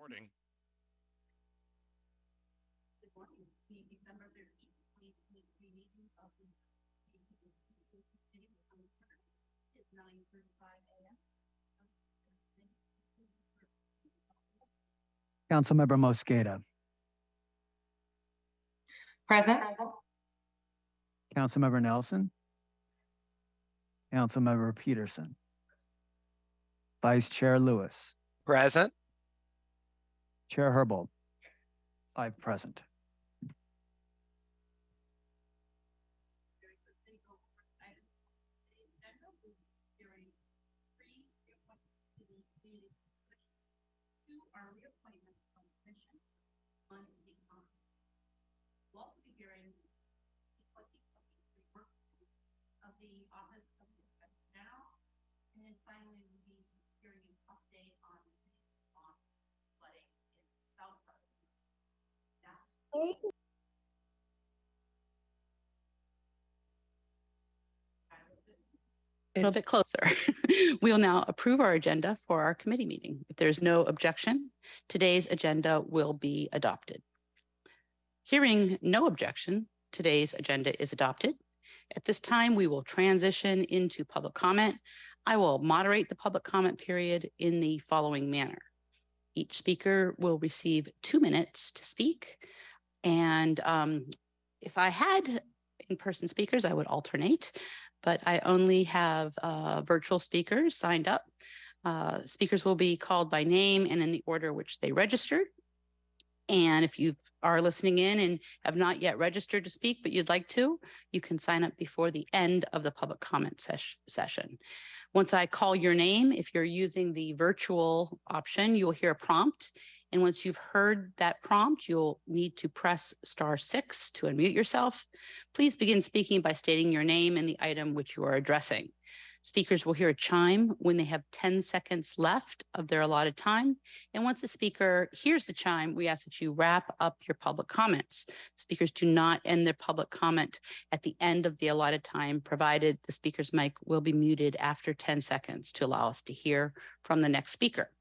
Recording. Good morning. The December 13th, 2023 meeting of the is 9:35 a.m. Councilmember Mosqueda. Present. Councilmember Nelson. Councilmember Peterson. Vice Chair Lewis. Present. Chair Herbold. 5 present. Two are reappointments from the commission. One is the we'll also be hearing the 2023 work of the Office of the Inspector General, and then finally we'll be hearing an update on the city's response to flooding in South Florida. A little bit closer. We will now approve our agenda for our committee meeting. If there's no objection, today's agenda will be adopted. Hearing no objection, today's agenda is adopted. At this time, we will transition into public comment. I will moderate the public comment period in the following manner. Each speaker will receive 2 minutes to speak. And if I had in-person speakers, I would alternate, but I only have virtual speakers signed up. Speakers will be called by name and in the order which they registered. And if you are listening in and have not yet registered to speak, but you'd like to, you can sign up before the end of the public comment session. Once I call your name, if you're using the virtual option, you'll hear a prompt. And once you've heard that prompt, you'll need to press *6 to unmute yourself. Please begin speaking by stating your name and the item which you are addressing. Speakers will hear a chime when they have 10 seconds left of their allotted time. And once the speaker hears the chime, we ask that you wrap up your public comments. Speakers do not end their public comment at the end of the allotted time, provided the speaker's mic will be muted after 10 seconds to allow us to hear from the next speaker.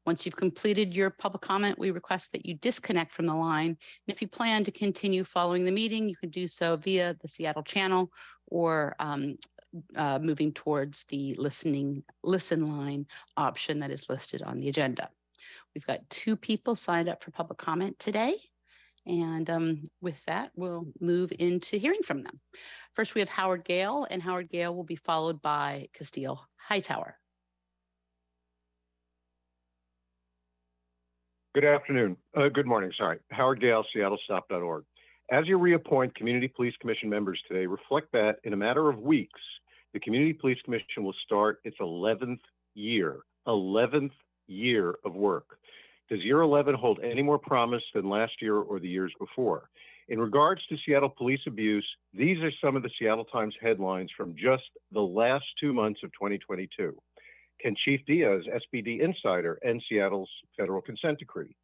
Once you've completed your public comment, we request that you disconnect from the line. And if you plan to continue following the meeting, you can do so via the Seattle channel or moving towards the listen line option that is listed on the agenda. We've got 2 people signed up for public comment today. And with that, we'll move into hearing from them. First, we have Howard Gale, and Howard Gale will be followed by Castile Hightower. Good morning, sorry. Howard Gale, seattle.gov. As you reappoint Community Police Commission members today, reflect that in a matter of weeks, the Community Police Commission will start its 11th year of work. Does year 11 hold any more promise than last year or the years before? In regards to Seattle police abuse, these are some of the Seattle Times headlines from just the last 2 months of 2022. Can Chief Diaz, SPD insider, end Seattle's federal consent decree?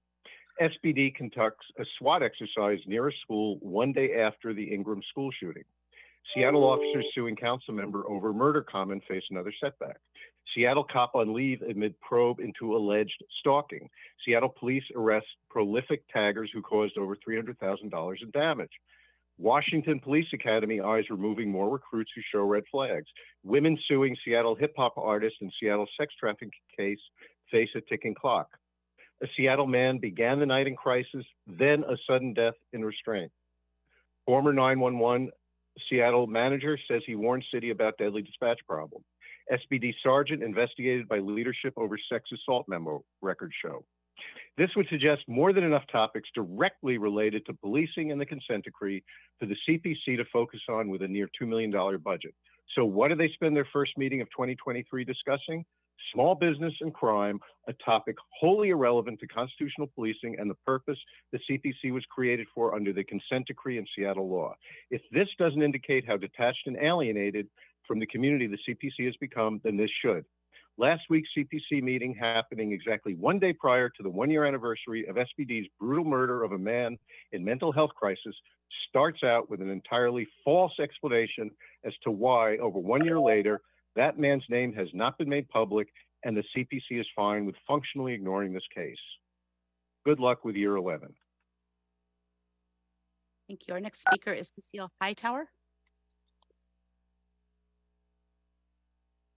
SPD conducts a SWAT exercise near a school one day after the Ingram school shooting. Seattle officers suing council member over murder comment face another setback. Seattle cop on leave amid probe into alleged stalking. Seattle police arrest prolific taggers who caused over $300,000 in damage. Washington Police Academy eyes removing more recruits who show red flags. Women suing Seattle hip-hop artist in Seattle sex trafficking case face a ticking clock. A Seattle man began the night in crisis, then a sudden death in restraint. Former 911 Seattle manager says he warned city about deadly dispatch problem. SPD sergeant investigated by leadership over sex assault memo, records show. This would suggest more than enough topics directly related to policing and the consent decree for the CPC to focus on with a near $2 million budget. So what do they spend their first meeting of 2023 discussing? Small business and crime, a topic wholly irrelevant to constitutional policing and the purpose the CPC was created for under the consent decree and Seattle law. If this doesn't indicate how detached and alienated from the community the CPC has become, then this should. Last week's CPC meeting, happening exactly 1 day prior to the 1-year anniversary of SPD's brutal murder of a man in mental health crisis, starts out with an entirely false explanation as to why, over 1 year later, that man's name has not been made public and the CPC is fine with functionally ignoring this case. Good luck with year 11. Thank you. Our next speaker is Lucille Hightower.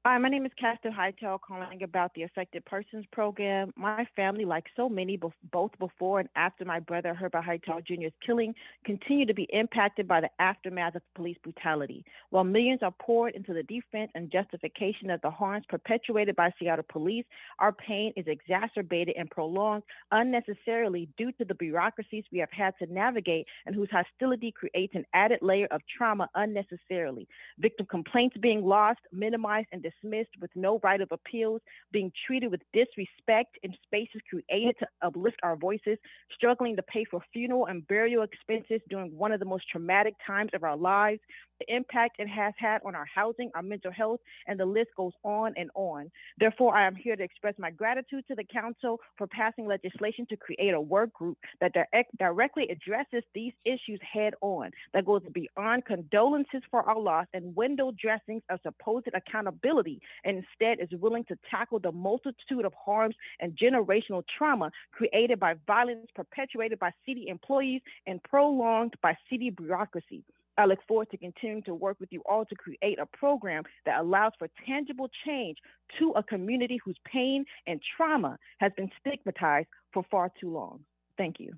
Hi, my name is Castor Hightower, calling about the Affected Persons Program. My family, like so many, both before and after my brother Herbert Hightower Jr.'s killing, continue to be impacted by the aftermath of police brutality. While millions are poured into the defense and justification of the harms perpetuated by Seattle police, our pain is exacerbated and prolonged unnecessarily due to the bureaucracies we have had to navigate and whose hostility creates an added layer of trauma unnecessarily. Victim complaints being lost, minimized, and dismissed with no right of appeals, being treated with disrespect in spaces created to uplift our voices, struggling to pay for funeral and burial expenses during one of the most traumatic times of our lives, the impact it has had on our housing, our mental health, and the list goes on and on. Therefore, I am here to express my gratitude to the council for passing legislation to create a work group that directly addresses these issues head on, that goes beyond condolences for our loss and window dressings of supposed accountability, and instead is willing to tackle the multitude of harms and generational trauma created by violence perpetuated by city employees and prolonged by city bureaucracy. I look forward to continuing to work with you all to create a program that allows for tangible change to a community whose pain and trauma has been stigmatized for far too long. Thank you.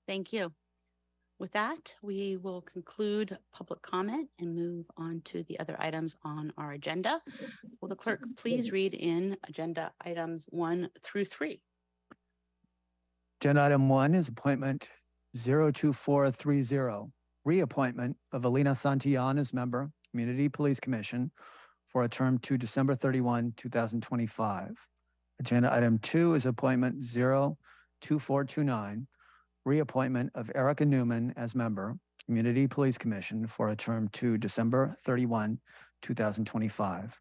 Thank you. With that, we will conclude public comment and move on to the other items on our agenda. Will the clerk please read in agenda items 1 through 3? Agenda item 1 is appointment 02430, reappointment of Alina Santillan as member, Community Police Commission for a term to December 31, 2025. Agenda item 2 is appointment 02429, reappointment of Erica Newman as member, Community Police Commission for a term to December 31, 2025.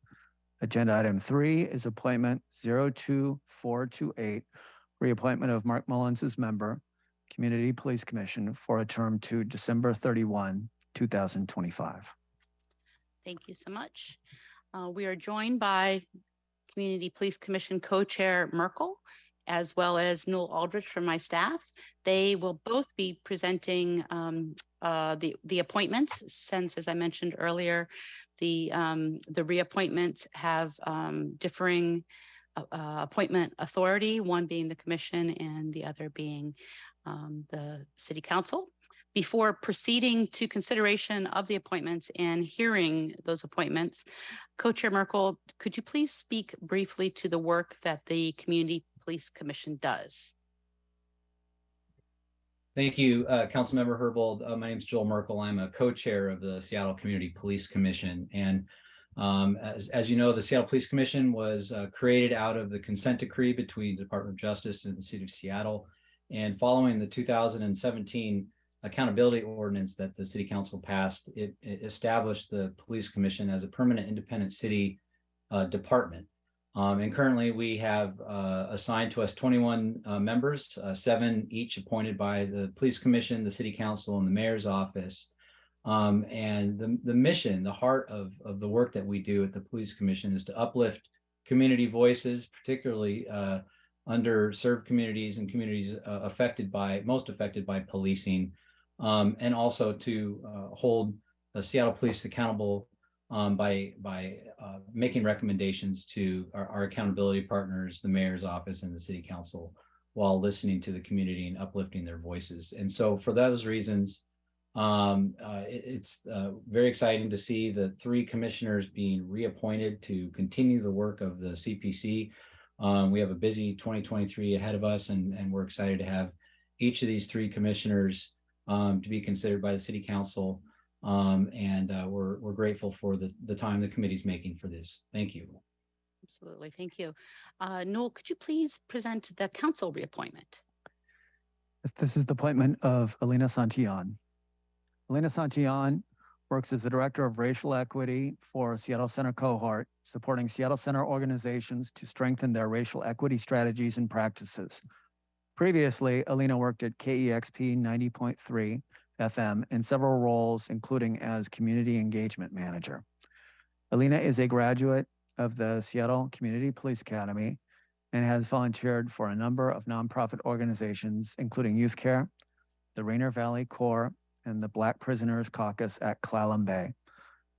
Agenda item 3 is appointment 02428, reappointment of Mark Mullins as member, Community Police Commission for a term to December 31, 2025. Thank you so much. We are joined by Community Police Commission Co-Chair Merkel, as well as Newell Aldrich from my staff. They will both be presenting the appointments, since, as I mentioned earlier, the reappointments have differing appointment authority, one being the commission and the other being the city council. Before proceeding to consideration of the appointments and hearing those appointments, Co-Chair Merkel, could you please speak briefly to the work that the Community Police Commission does? Thank you, Councilmember Herbold. My name is Joel Merkel. I'm a co-chair of the Seattle Community Police Commission. And as you know, the Seattle Police Commission was created out of the consent decree between the Department of Justice and the City of Seattle. And following the 2017 accountability ordinance that the City Council passed, it established the Police Commission as a permanent independent city department. And currently we have assigned to us 21 members, 7 each appointed by the Police Commission, the City Council, and the Mayor's Office. And the mission, the heart of the work that we do at the Police Commission is to uplift community voices, particularly underserved communities and communities most affected by policing, and also to hold the Seattle Police accountable by making recommendations to our accountability partners, the Mayor's Office and the City Council, while listening to the community and uplifting their voices. And so for those reasons, it's very exciting to see the 3 commissioners being reappointed to continue the work of the CPC. We have a busy 2023 ahead of us, and we're excited to have each of these 3 commissioners to be considered by the City Council. We're grateful for the time the committee's making for this. Thank you. Absolutely, thank you. Newell, could you please present the council reappointment? This is the appointment of Alina Santillan. Alina Santillan works as the Director of Racial Equity for Seattle Center Cohort, supporting Seattle Center organizations to strengthen their racial equity strategies and practices. Previously, Alina worked at KEXP 90.3 FM in several roles, including as Community Engagement Manager. Alina is a graduate of the Seattle Community Police Academy and has volunteered for a number of nonprofit organizations, including Youth Care, the Rainier Valley Corps, and the Black Prisoners Caucus at Clallam Bay.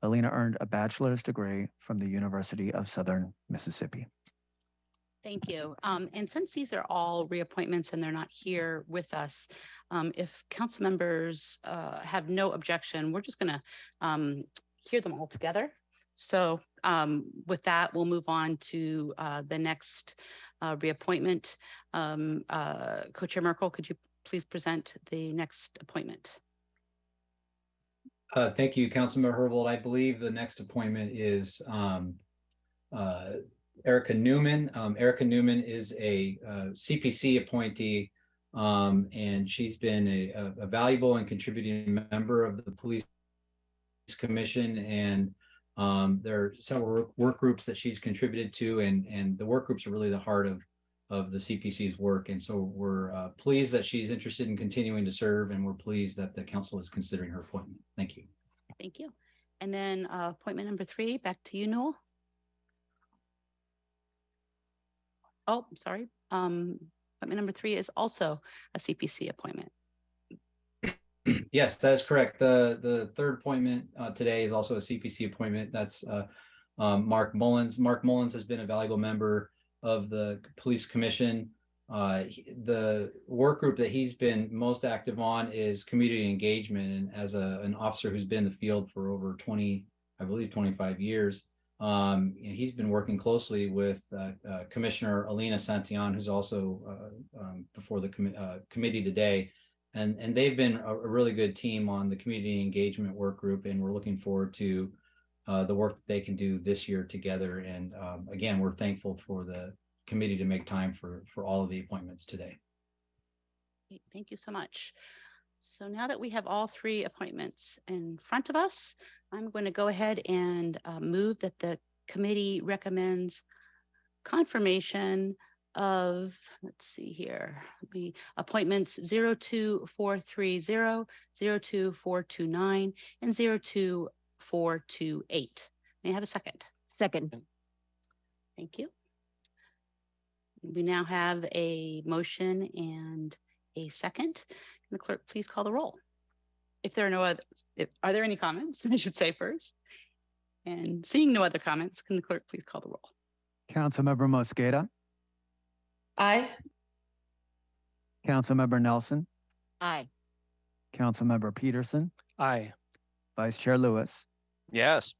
Alina earned a bachelor's degree from the University of Southern Mississippi. Thank you. And since these are all reappointments and they're not here with us, if council members have no objection, we're just going to hear them all together. So with that, we'll move on to the next reappointment. Co-Chair Merkel, could you please present the next appointment? Thank you, Councilmember Herbold. I believe the next appointment is Erica Newman. Erica Newman is a CPC appointee, and she's been a valuable and contributing member of the Police Commission. And there are several work groups that she's contributed to, and the work groups are really the heart of the CPC's work. And so we're pleased that she's interested in continuing to serve, and we're pleased that the council is considering her appointment. Thank you. Thank you. And then appointment number 3, back to you, Noel. Oh, sorry. Appointment number 3 is also a CPC appointment. Yes, that is correct. The third appointment today is also a CPC appointment. That's Mark Mullins. Mark Mullins has been a valuable member of the Police Commission. The work group that he's been most active on is community engagement. And as an officer who's been in the field for over 25 years, he's been working closely with Commissioner Alina Santillan, who's also before the committee today. And they've been a really good team on the community engagement work group, and we're looking forward to the work that they can do this year together. And again, we're thankful for the committee to make time for all of the appointments today. Thank you so much. So now that we have all 3 appointments in front of us, I'm going to go ahead and move that the committee recommends confirmation of, let's see here, the appointments 02430, 02429, and 02428. May I have a second? Second. Thank you. We now have a motion and a second. Can the clerk please call the roll? If there are no others, are there any comments? I should say first. And seeing no other comments, can the clerk please call the roll? Councilmember Mosqueda, Aye. Councilmember Nelson, Aye. Councilmember Peterson, Aye. Vice Chair Lewis, Yes.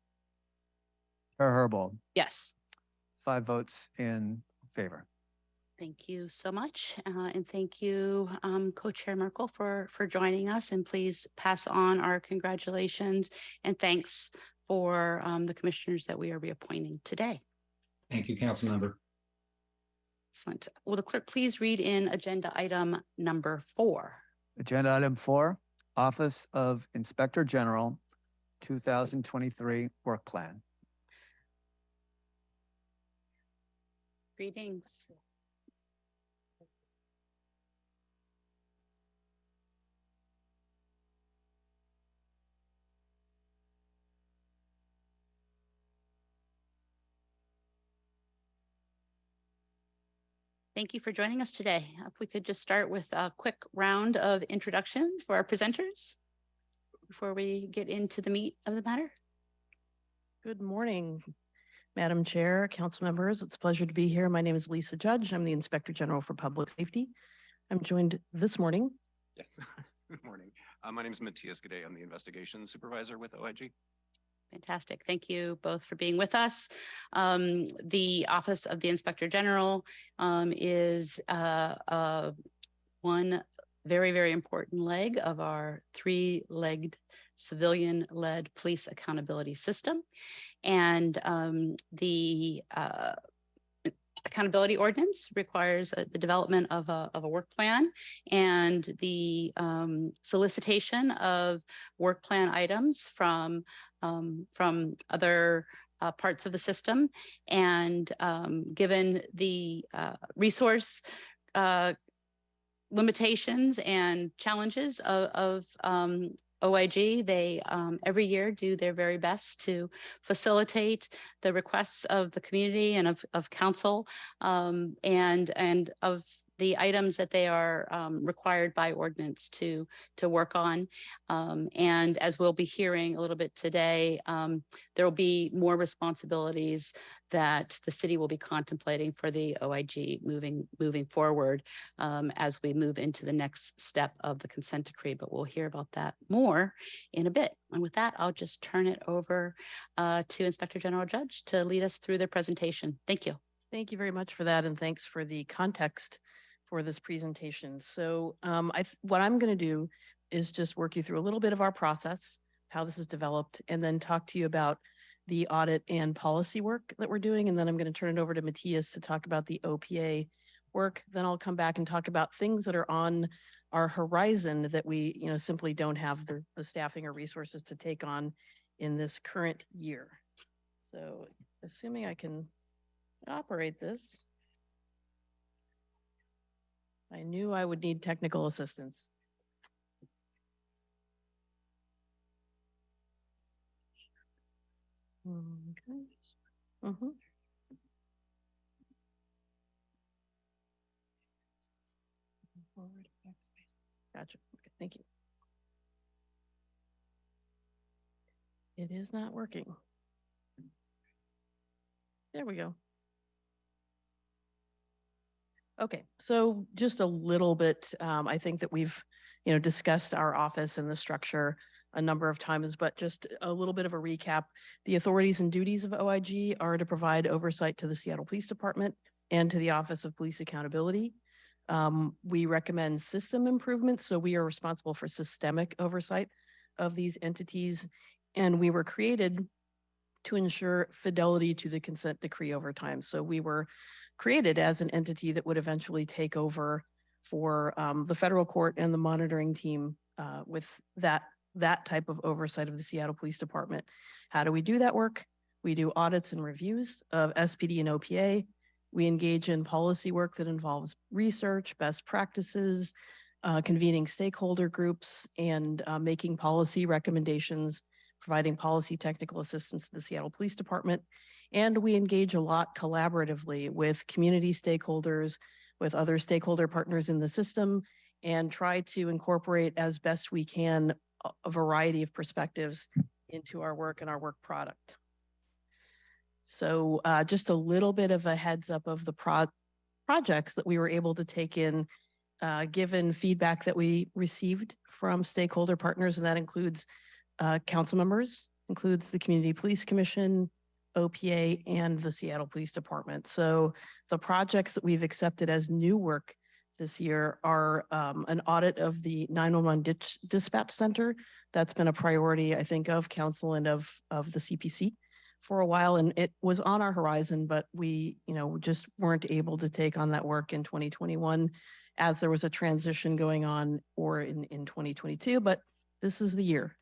Chair Herbold. Yes. 5 votes in favor. Thank you so much. And thank you, Co-Chair Merkel, for joining us. And please pass on our congratulations and thanks for the commissioners that we are reappointing today. Thank you, council member. Excellent. Will the clerk please read in agenda item number 4? Agenda item 4, Office of Inspector General, 2023 Work Plan. Greetings. Thank you for joining us today. If we could just start with a quick round of introductions for our presenters before we get into the meat of the matter. Good morning, Madam Chair, council members. It's a pleasure to be here. My name is Lisa Judge. I'm the Inspector General for Public Safety. I'm joined this morning. Yes. Good morning. My name is Matthias Gade. I'm the Investigations Supervisor with OIG. Fantastic. Thank you both for being with us. The Office of the Inspector General is one very, very important leg of our 3-legged civilian-led police accountability system. And the accountability ordinance requires the development of a work plan and the solicitation of work plan items from other parts of the system. And given the resource limitations and challenges of OIG. They every year do their very best to facilitate the requests of the community and of council and of the items that they are required by ordinance to work on. And as we'll be hearing a little bit today, there will be more responsibilities that the city will be contemplating for the OIG moving forward as we move into the next step of the consent decree. But we'll hear about that more in a bit. And with that, I'll just turn it over to Inspector General Judge to lead us through their presentation. Thank you. Thank you very much for that, and thanks for the context for this presentation. So what I'm going to do is just work you through a little bit of our process, how this is developed, and then talk to you about the audit and policy work that we're doing. And then I'm going to turn it over to Matthias to talk about the OPA work. Then I'll come back and talk about things that are on our horizon that we simply don't have the staffing or resources to take on in this current year. So assuming I can operate this, I knew I would need technical assistance. Okay. Gotcha. Okay, thank you. It is not working. There we go. Okay, so just a little bit, I think that we've, discussed our office and the structure a number of times, but just a little bit of a recap. The authorities and duties of OIG are to provide oversight to the Seattle Police Department and to the Office of Police Accountability. We recommend system improvements, so we are responsible for systemic oversight of these entities, and we were created to ensure fidelity to the consent decree over time. So we were created as an entity that would eventually take over for the federal court and the monitoring team with that type of oversight of the Seattle Police Department. How do we do that work? We do audits and reviews of SPD and OPA. We engage in policy work that involves research, best practices, convening stakeholder groups, and making policy recommendations, providing policy technical assistance to the Seattle Police Department. And we engage a lot collaboratively with community stakeholders, with other stakeholder partners in the system, and try to incorporate as best we can a variety of perspectives into our work and our work product. So just a little bit of a heads up of the projects that we were able to take in, given feedback that we received from stakeholder partners, and that includes council members, includes the Community Police Commission, OPA, and the Seattle Police Department. So the projects that we've accepted as new work this year are an audit of the 911 dispatch center. That's been a priority, I think, of council and of the CPC for a while, and it was on our horizon, but we, just weren't able to take on that work in 2021 as there was a transition going on, or in 2022, but this is the year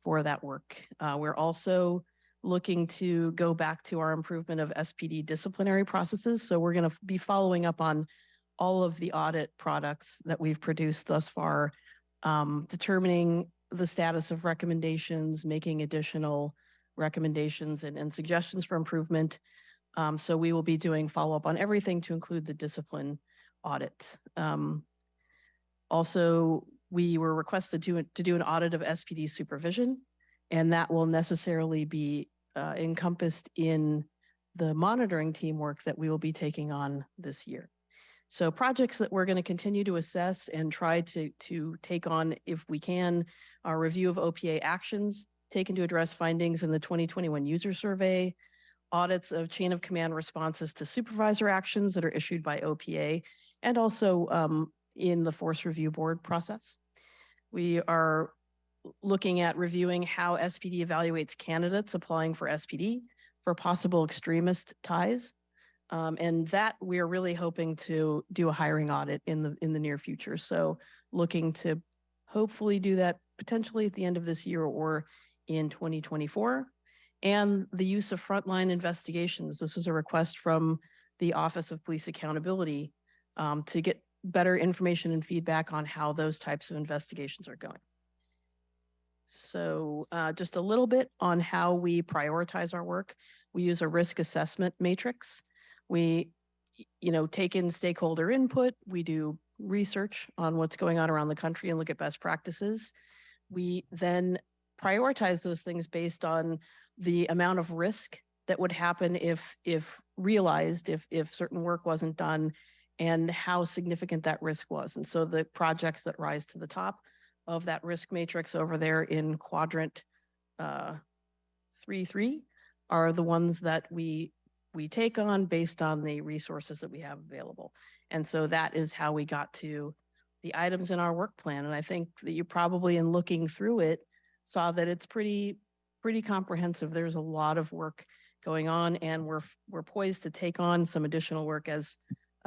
for that work. We're also looking to go back to our improvement of SPD disciplinary processes. So we're going to be following up on all of the audit products that we've produced thus far, determining the status of recommendations, making additional recommendations and suggestions for improvement. So we will be doing follow-up on everything to include the discipline audit. Also, we were requested to do an audit of SPD supervision, and that will necessarily be encompassed in the monitoring teamwork that we will be taking on this year. So projects that we're going to continue to assess and try to take on, if we can, our review of OPA actions taken to address findings in the 2021 user survey, audits of chain of command responses to supervisor actions that are issued by OPA, and also in the force review board process. We are looking at reviewing how SPD evaluates candidates applying for SPD for possible extremist ties. And that we are really hoping to do a hiring audit in the near future. So looking to hopefully do that potentially at the end of this year or in 2024. And the use of frontline investigations. This was a request from the Office of Police Accountability to get better information and feedback on how those types of investigations are going. So just a little bit on how we prioritize our work. We use a risk assessment matrix. We, take in stakeholder input. We do research on what's going on around the country and look at best practices. We then prioritize those things based on the amount of risk that would happen if realized, if certain work wasn't done, and how significant that risk was. And so the projects that rise to the top of that risk matrix over there in quadrant 3.3 are the ones that we take on based on the resources that we have available. And so that is how we got to the items in our work plan. And I think that you probably, in looking through it, saw that it's pretty comprehensive. There's a lot of work going on, and we're poised to take on some additional work, as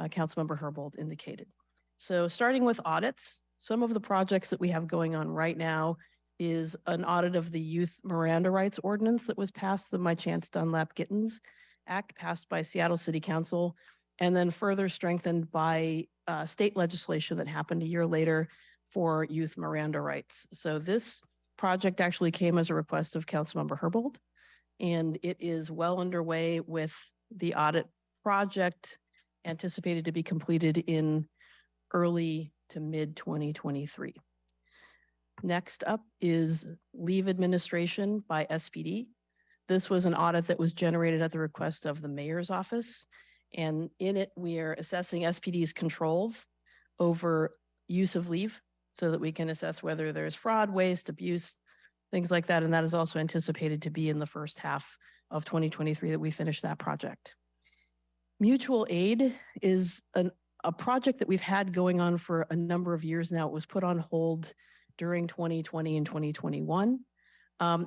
Councilmember Herbold indicated. So starting with audits, some of the projects that we have going on right now is an audit of the Youth Miranda Rights Ordinance that was passed, the My Chance Dunlap Gittens Act, passed by Seattle City Council, and then further strengthened by state legislation that happened a year later for youth Miranda rights. So this project actually came as a request of Councilmember Herbold, and it is well underway with the audit project anticipated to be completed in early to mid 2023. Next up is leave administration by SPD. This was an audit that was generated at the request of the mayor's office. And in it, we are assessing SPD's controls over use of leave so that we can assess whether there's fraud, waste, abuse, things like that. And that is also anticipated to be in the first half of 2023 that we finish that project. Mutual aid is a project that we've had going on for a number of years now. It was put on hold during 2020 and 2021.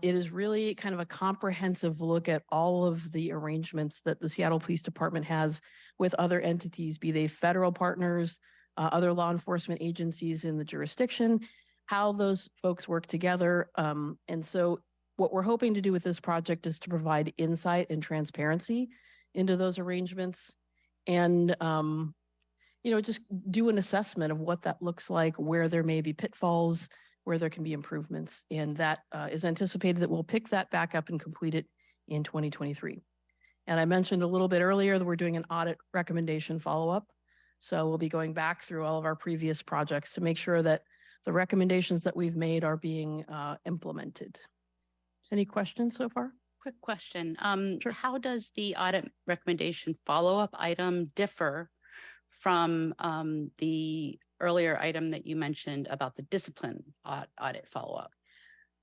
It is really kind of a comprehensive look at all of the arrangements that the Seattle Police Department has with other entities, be they federal partners, other law enforcement agencies in the jurisdiction, how those folks work together. And so what we're hoping to do with this project is to provide insight and transparency into those arrangements and, just do an assessment of what that looks like, where there may be pitfalls, where there can be improvements. And that is anticipated that we'll pick that back up and complete it in 2023. And I mentioned a little bit earlier that we're doing an audit recommendation follow-up. So we'll be going back through all of our previous projects to make sure that the recommendations that we've made are being implemented. Any questions so far? Quick question. Sure. How does the audit recommendation follow-up item differ from the earlier item that you mentioned about the discipline audit follow-up?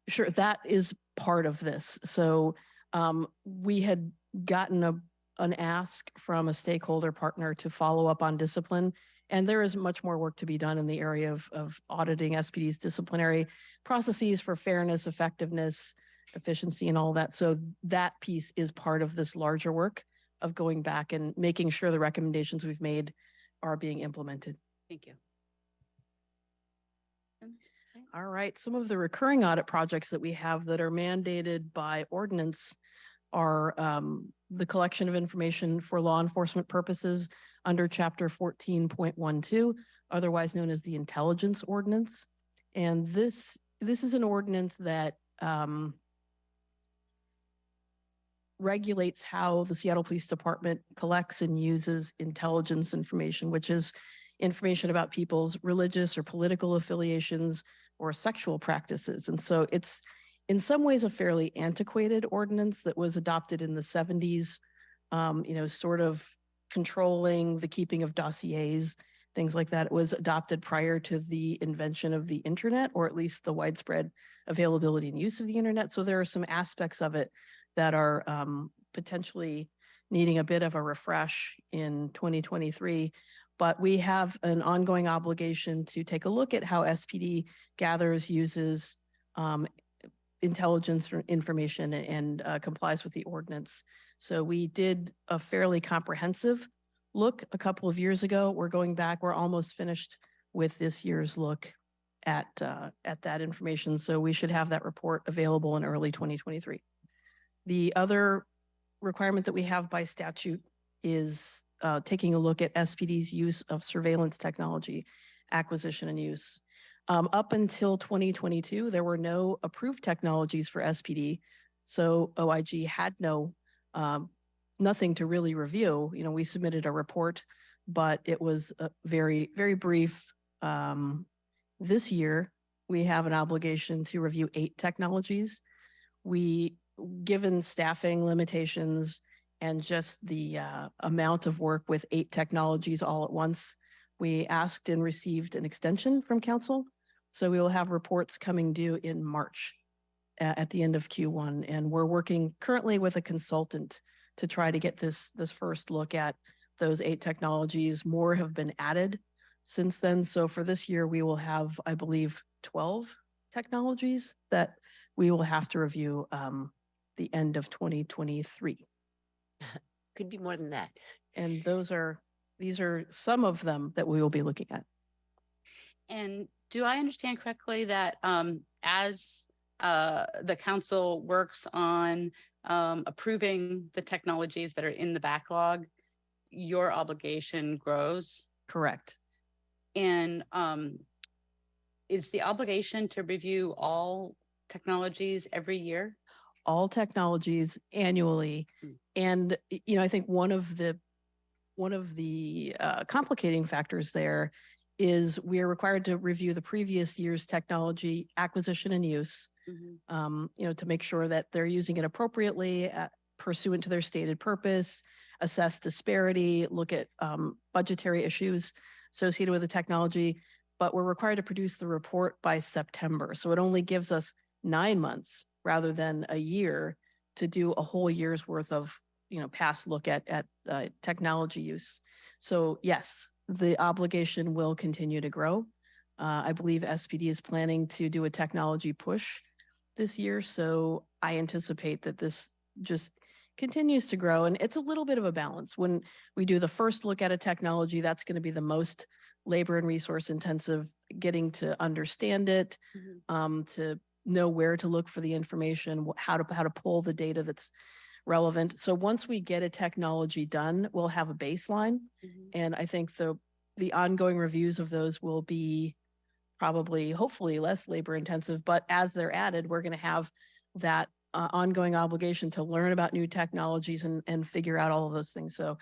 Sure, that is part of this. So we had gotten an ask from a stakeholder partner to follow up on discipline, and there is much more work to be done in the area of auditing SPD's disciplinary processes for fairness, effectiveness, efficiency, and all that. So that piece is part of this larger work of going back and making sure the recommendations we've made are being implemented. Thank you. All right, some of the recurring audit projects that we have that are mandated by ordinance are the collection of information for law enforcement purposes under Chapter 14.12, otherwise known as the Intelligence Ordinance. And this is an ordinance that regulates how the Seattle Police Department collects and uses intelligence information, which is information about people's religious or political affiliations or sexual practices. And so it's in some ways a fairly antiquated ordinance that was adopted in the 70s, sort of controlling the keeping of dossiers, things like that. It was adopted prior to the invention of the internet, or at least the widespread availability and use of the internet. So there are some aspects of it that are potentially needing a bit of a refresh in 2023. But we have an ongoing obligation to take a look at how SPD gathers, uses intelligence information and complies with the ordinance. So we did a fairly comprehensive look a couple of years ago. We're going back, we're almost finished with this year's look at that information. So we should have that report available in early 2023. The other requirement that we have by statute is taking a look at SPD's use of surveillance technology, acquisition and use. Up until 2022, there were no approved technologies for SPD. So OIG had nothing to really review. We submitted a report, but it was very, very brief. This year, we have an obligation to review 8 technologies. Given staffing limitations and just the amount of work with 8 technologies all at once, we asked and received an extension from council. So we will have reports coming due in March at the end of Q1. And we're working currently with a consultant to try to get this first look at those 8 technologies. More have been added since then. So for this year, we will have, I believe, 12 technologies that we will have to review the end of 2023. Could be more than that. And these are some of them that we will be looking at. And do I understand correctly that as the council works on approving the technologies that are in the backlog, your obligation grows? Correct. And is the obligation to review all technologies every year? All technologies annually. And, I think one of the complicating factors there is we are required to review the previous year's technology acquisition and use, to make sure that they're using it appropriately pursuant to their stated purpose, assess disparity, look at budgetary issues associated with the technology. But we're required to produce the report by September. So it only gives us 9 months rather than a year to do a whole year's worth of, past look at technology use. So yes, the obligation will continue to grow. I believe SPD is planning to do a technology push this year. So I anticipate that this just continues to grow. And it's a little bit of a balance. When we do the first look at a technology, that's going to be the most labor and resource intensive, getting to understand it, to know where to look for the information, how to pull the data that's relevant. So once we get a technology done, we'll have a baseline. And I think the ongoing reviews of those will be probably, hopefully, less labor intensive. But as they're added, we're going to have that ongoing obligation to learn about new technologies and figure out all of those things. So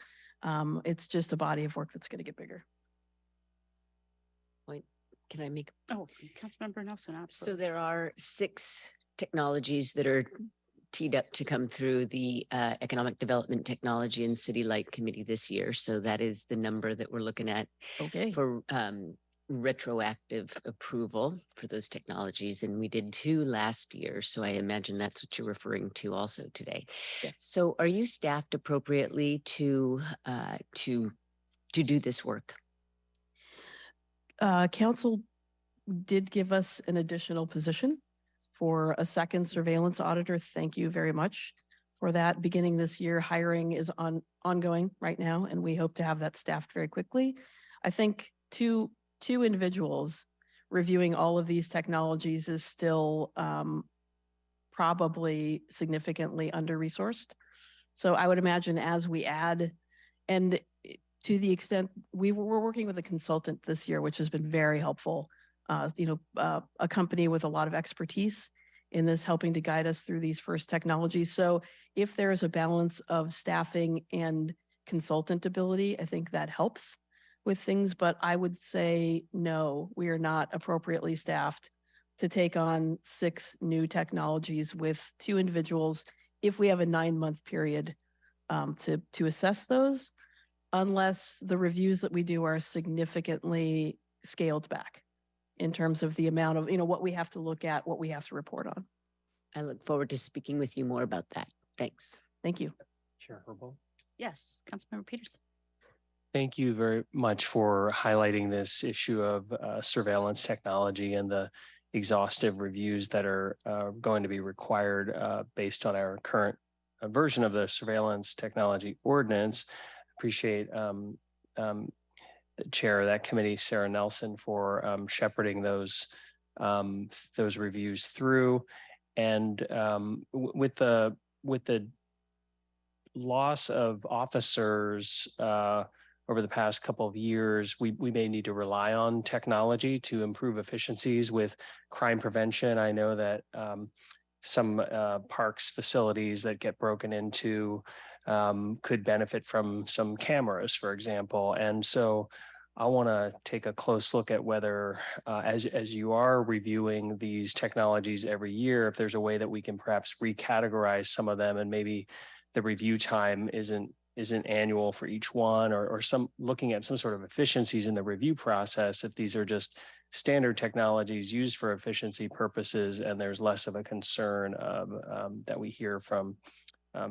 it's just a body of work that's going to get bigger. Can I make? Oh, Councilmember Nelson, So absolutely. there are 6 technologies that are teed up to come through the Economic Development Technology and City Light Committee this year. So that is the number that we're looking at for retroactive approval for those technologies. And we did 2 last year. So I imagine that's what you're referring to also today. Yes. So are you staffed appropriately to do this work? Council did give us an additional position for a second surveillance auditor. Thank you very much for that. Beginning this year, hiring is ongoing right now, and we hope to have that staffed very quickly. I think two individuals reviewing all of these technologies is still probably significantly under-resourced. So I would imagine as we add, and to the extent we're working with a consultant this year, which has been very helpful, a company with a lot of expertise in this, helping to guide us through these first technologies. So if there is a balance of staffing and consultant ability, I think that helps with things. But I would say, no, we are not appropriately staffed to take on 6 new technologies with 2 individuals if we have a 9-month period to assess those, unless the reviews that we do are significantly scaled back in terms of the amount of, what we have to look at, what we have to report on. I look forward to speaking with you more about that. Thanks. Thank you. Chair Herbold. Yes, Councilmember Peterson. Thank you very much for highlighting this issue of surveillance technology and the exhaustive reviews that are going to be required based on our current version of the surveillance technology ordinance. Appreciate the chair of that committee, Sarah Nelson, for shepherding those reviews through. And with the loss of officers or over the past couple of years, we may need to rely on technology to improve efficiencies with crime prevention. I know that some parks facilities that get broken into could benefit from some cameras, for example. And so I want to take a close look at whether, as you are reviewing these technologies every year, if there's a way that we can perhaps recategorize some of them, and maybe the review time isn't annual for each one, or some looking at some sort of efficiencies in the review process, if these are just standard technologies used for efficiency purposes, and there's less of a concern of that we hear from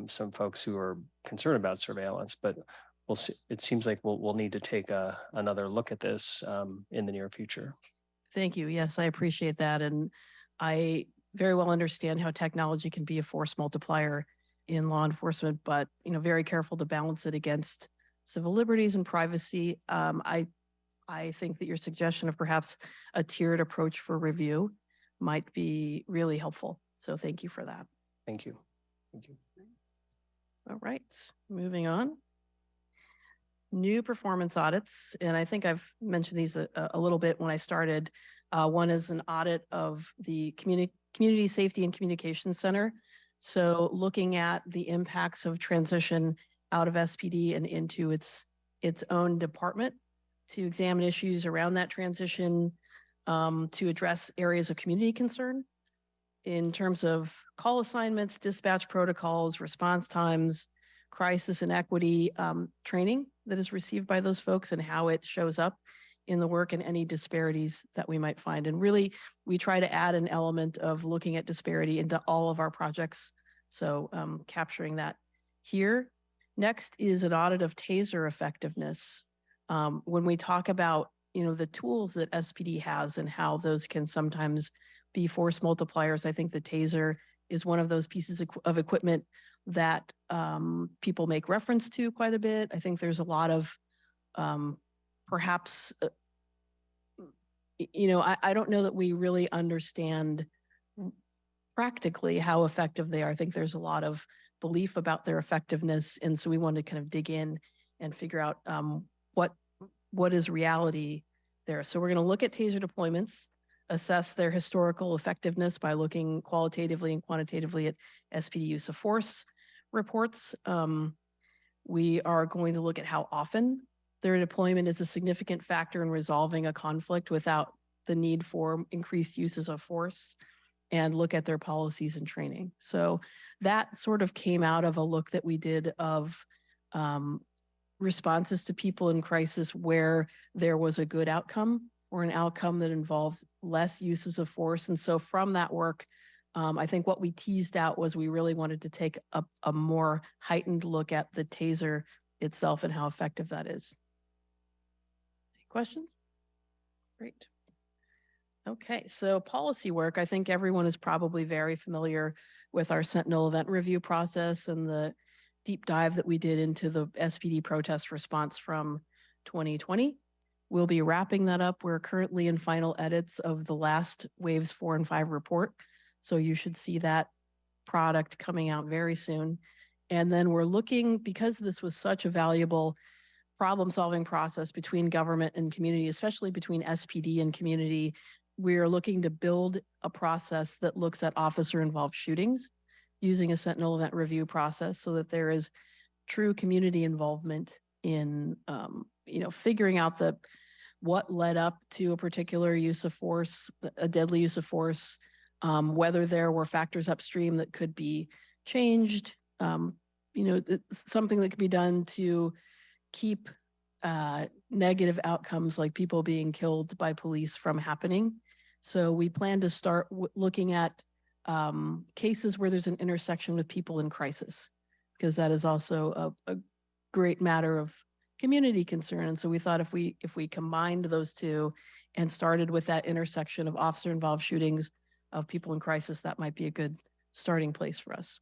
some folks who are concerned about surveillance. But we'll see. It seems like we'll need to take another look at this in the near future. Thank you. Yes, I appreciate that. And I very well understand how technology can be a force multiplier in law enforcement, but very careful to balance it against civil liberties and privacy. I think that your suggestion of perhaps a tiered approach for review might be really helpful. So thank you for that. Thank you. Thank you. All right, moving on. New performance audits, and I think I've mentioned these a little bit when I started. One is an audit of the Community Safety and Communications Center. So looking at the impacts of transition out of SPD and into its own department, to examine issues around that transition, to address areas of community concern in terms of call assignments, dispatch protocols, response times, crisis and equity training that is received by those folks, and how it shows up in the work and any disparities that we might find. And really, we try to add an element of looking at disparity into all of our projects. So capturing that here. Next is an audit of TASER effectiveness. When we talk about, the tools that SPD has and how those can sometimes be force multipliers, I think the TASER is one of those pieces of equipment that people make reference to quite a bit. I think there's a lot of perhaps, I don't know that we really understand practically how effective they are. I think there's a lot of belief about their effectiveness. And so we want to kind of dig in and figure out what is reality there. So we're going to look at TASER deployments, assess their historical effectiveness by looking qualitatively and quantitatively at SPD use of force reports. We are going to look at how often their deployment is a significant factor in resolving a conflict without the need for increased uses of force, and look at their policies and training. So that sort of came out of a look that we did of responses to people in crisis where there was a good outcome or an outcome that involves less uses of force. And so from that work, I think what we teased out was we really wanted to take a more heightened look at the TASER itself and how effective that is. Any questions? Great. Okay, so policy work. I think everyone is probably very familiar with our Sentinel event review process and the deep dive that we did into the SPD protest response from 2020. We'll be wrapping that up. We're currently in final edits of the last waves 4 and 5 report. So you should see that product coming out very soon. And then we're looking, because this was such a valuable problem-solving process between government and community, especially between SPD and community, we're looking to build a process that looks at officer-involved shootings using a Sentinel event review process so that there is true community involvement in, figuring out what led up to a particular use of force, a deadly use of force, whether there were factors upstream that could be changed, something that could be done to keep negative outcomes like people being killed by police from happening. So we plan to start looking at cases where there's an intersection with people in crisis, because that is also a great matter of community concern. And so we thought if we combined those two and started with that intersection of officer-involved shootings of people in crisis, that might be a good starting place for us.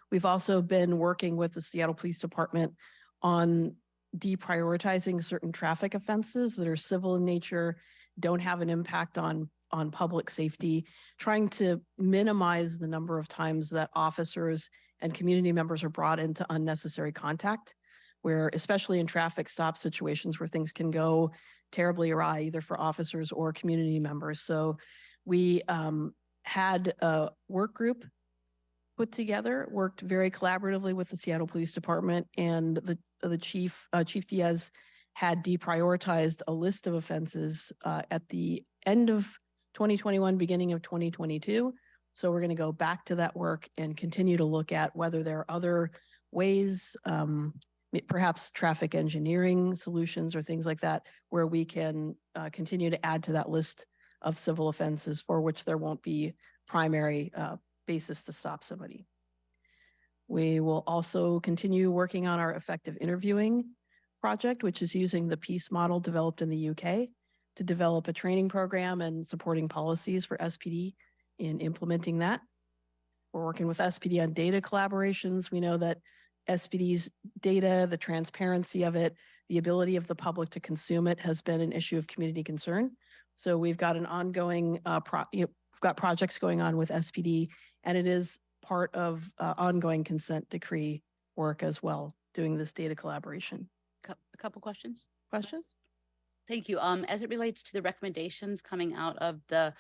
We've also been working with the Seattle Police Department on deprioritizing certain traffic offenses that are civil in nature, don't have an impact on public safety, trying to minimize the number of times that officers and community members are brought into unnecessary contact where, especially in traffic stop situations where things can go terribly awry, either for officers or community members. So we had a work group put together, worked very collaboratively with the Seattle Police Department, and the chief Diaz had deprioritized a list of offenses at the end of 2021, beginning of 2022. So we're going to go back to that work and continue to look at whether there are other ways, perhaps traffic engineering solutions or things like that, where we can continue to add to that list of civil offenses for which there won't be primary basis to stop somebody. We will also continue working on our effective interviewing project, which is using the PEACE model developed in the UK to develop a training program and supporting policies for SPD in implementing that. We're working with SPD on data collaborations. We know that SPD's data, the transparency of it, the ability of the public to consume it has been an issue of community concern. So we've got an ongoing, we've got projects going on with SPD, and it is part of ongoing consent decree work as well, doing this data collaboration. A couple questions? Questions? Thank you. As it relates to the recommendations coming out of the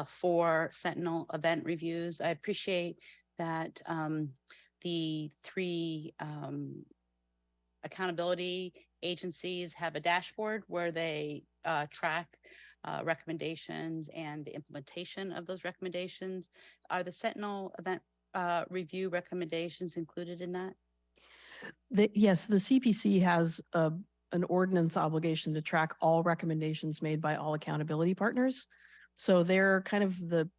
4 Sentinel event reviews, I appreciate that the 3 accountability agencies have a dashboard where they track recommendations and the implementation of those recommendations. Are the Sentinel event review recommendations included in that? Yes, the CPC has an ordinance obligation to track all recommendations made by all accountability partners. So they're kind of the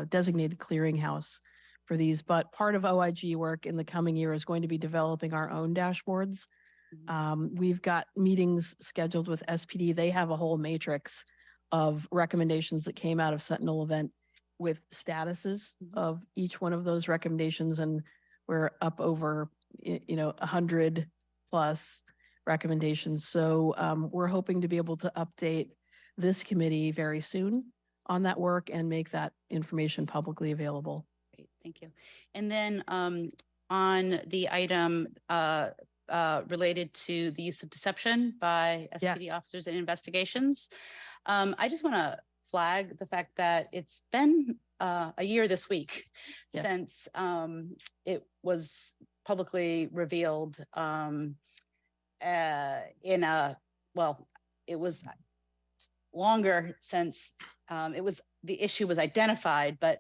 designated clearinghouse for these. But part of OIG work in the coming year is going to be developing our own dashboards. We've got meetings scheduled with SPD. They have a whole matrix of recommendations that came out of Sentinel event with statuses of each one of those recommendations, and we're up over 100 plus recommendations. So we're hoping to be able to update this committee very soon on that work and make that information publicly available. Great, thank you. And then on the item related to the use of deception by SPD officers in investigations, I just want to flag the fact that it's been a year this week since it was publicly revealed it was longer since the issue was identified, but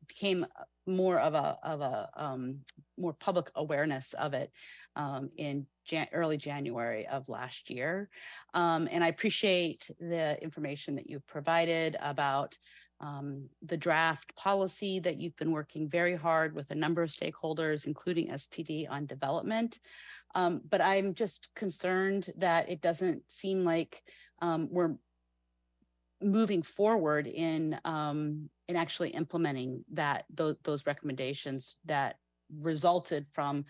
became more of a more public awareness of it in early January of last year. And I appreciate the information that you've provided about the draft policy that you've been working very hard with a number of stakeholders, including SPD, on development. But I'm just concerned that it doesn't seem like we're moving forward in actually implementing those recommendations that resulted from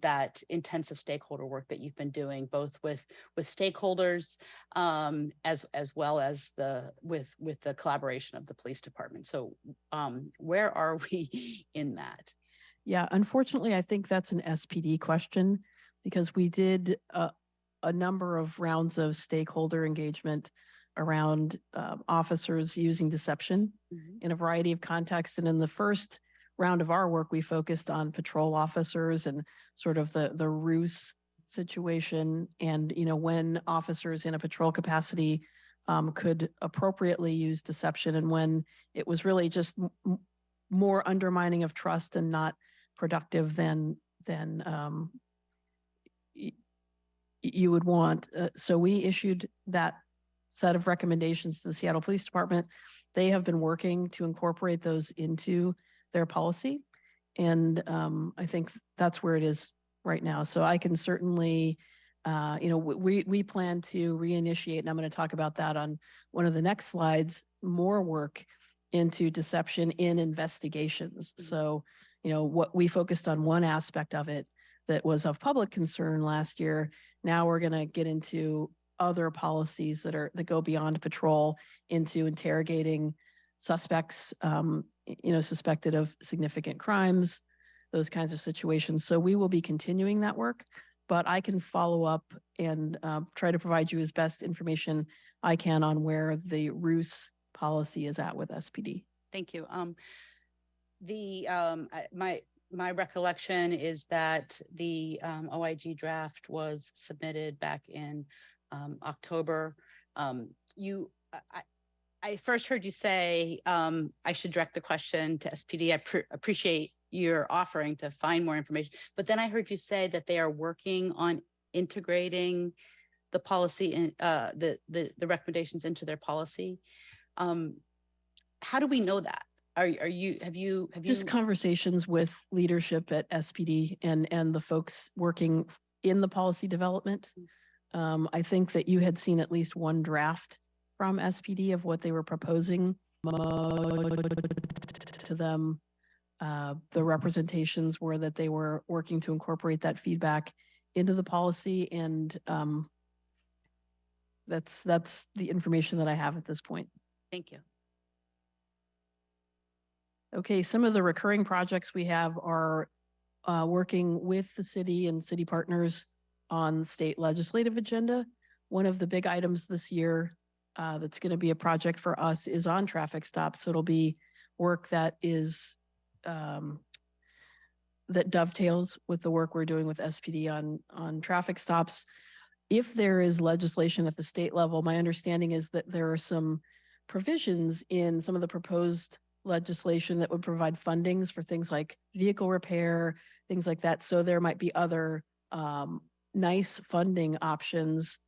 that intensive stakeholder work that you've been doing, both with stakeholders as well as with the collaboration of the police department. So where are we in that? Yeah, unfortunately, I think that's an SPD question, because we did a number of rounds of stakeholder engagement around officers using deception in a variety of contexts. And in the first round of our work, we focused on patrol officers and sort of the ruse situation, and when officers in a patrol capacity could appropriately use deception, and when it was really just more undermining of trust and not productive than you would want. So we issued that set of recommendations to the Seattle Police Department. They have been working to incorporate those into their policy. And I think that's where it is right now. So I can certainly, we plan to reinitiate, and I'm going to talk about that on one of the next slides, more work into deception in investigations. So, what we focused on one aspect of it that was of public concern last year. Now we're going to get into other policies that go beyond patrol, into interrogating suspects, suspected of significant crimes, those kinds of situations. So we will be continuing that work. but I can follow up and try to provide you as best information I can on where the ruse policy is at with SPD. Thank you. My recollection is that the OIG draft was submitted back in October. I first heard you say I should direct the question to SPD. I appreciate your offering to find more information, but then I heard you say that they are working on integrating the policy and the recommendations into their policy. How do we know that? Have you Just conversations with leadership at SPD and the folks working in the policy development. I think that you had seen at least one draft from SPD of what they were proposing to them. The representations were that they were working to incorporate that feedback into the policy, and that's the information that I have at this point. Thank you. Okay, some of the recurring projects we have are working with the city and city partners on state legislative agenda. One of the big items this year that's going to be a project for us is on traffic stops. So it'll be work that is that dovetails with the work we're doing with SPD on traffic stops. If there is legislation at the state level, my understanding is that there are some provisions in some of the proposed legislation that would provide fundings for things like vehicle repair, things like that. So there might be other nice funding options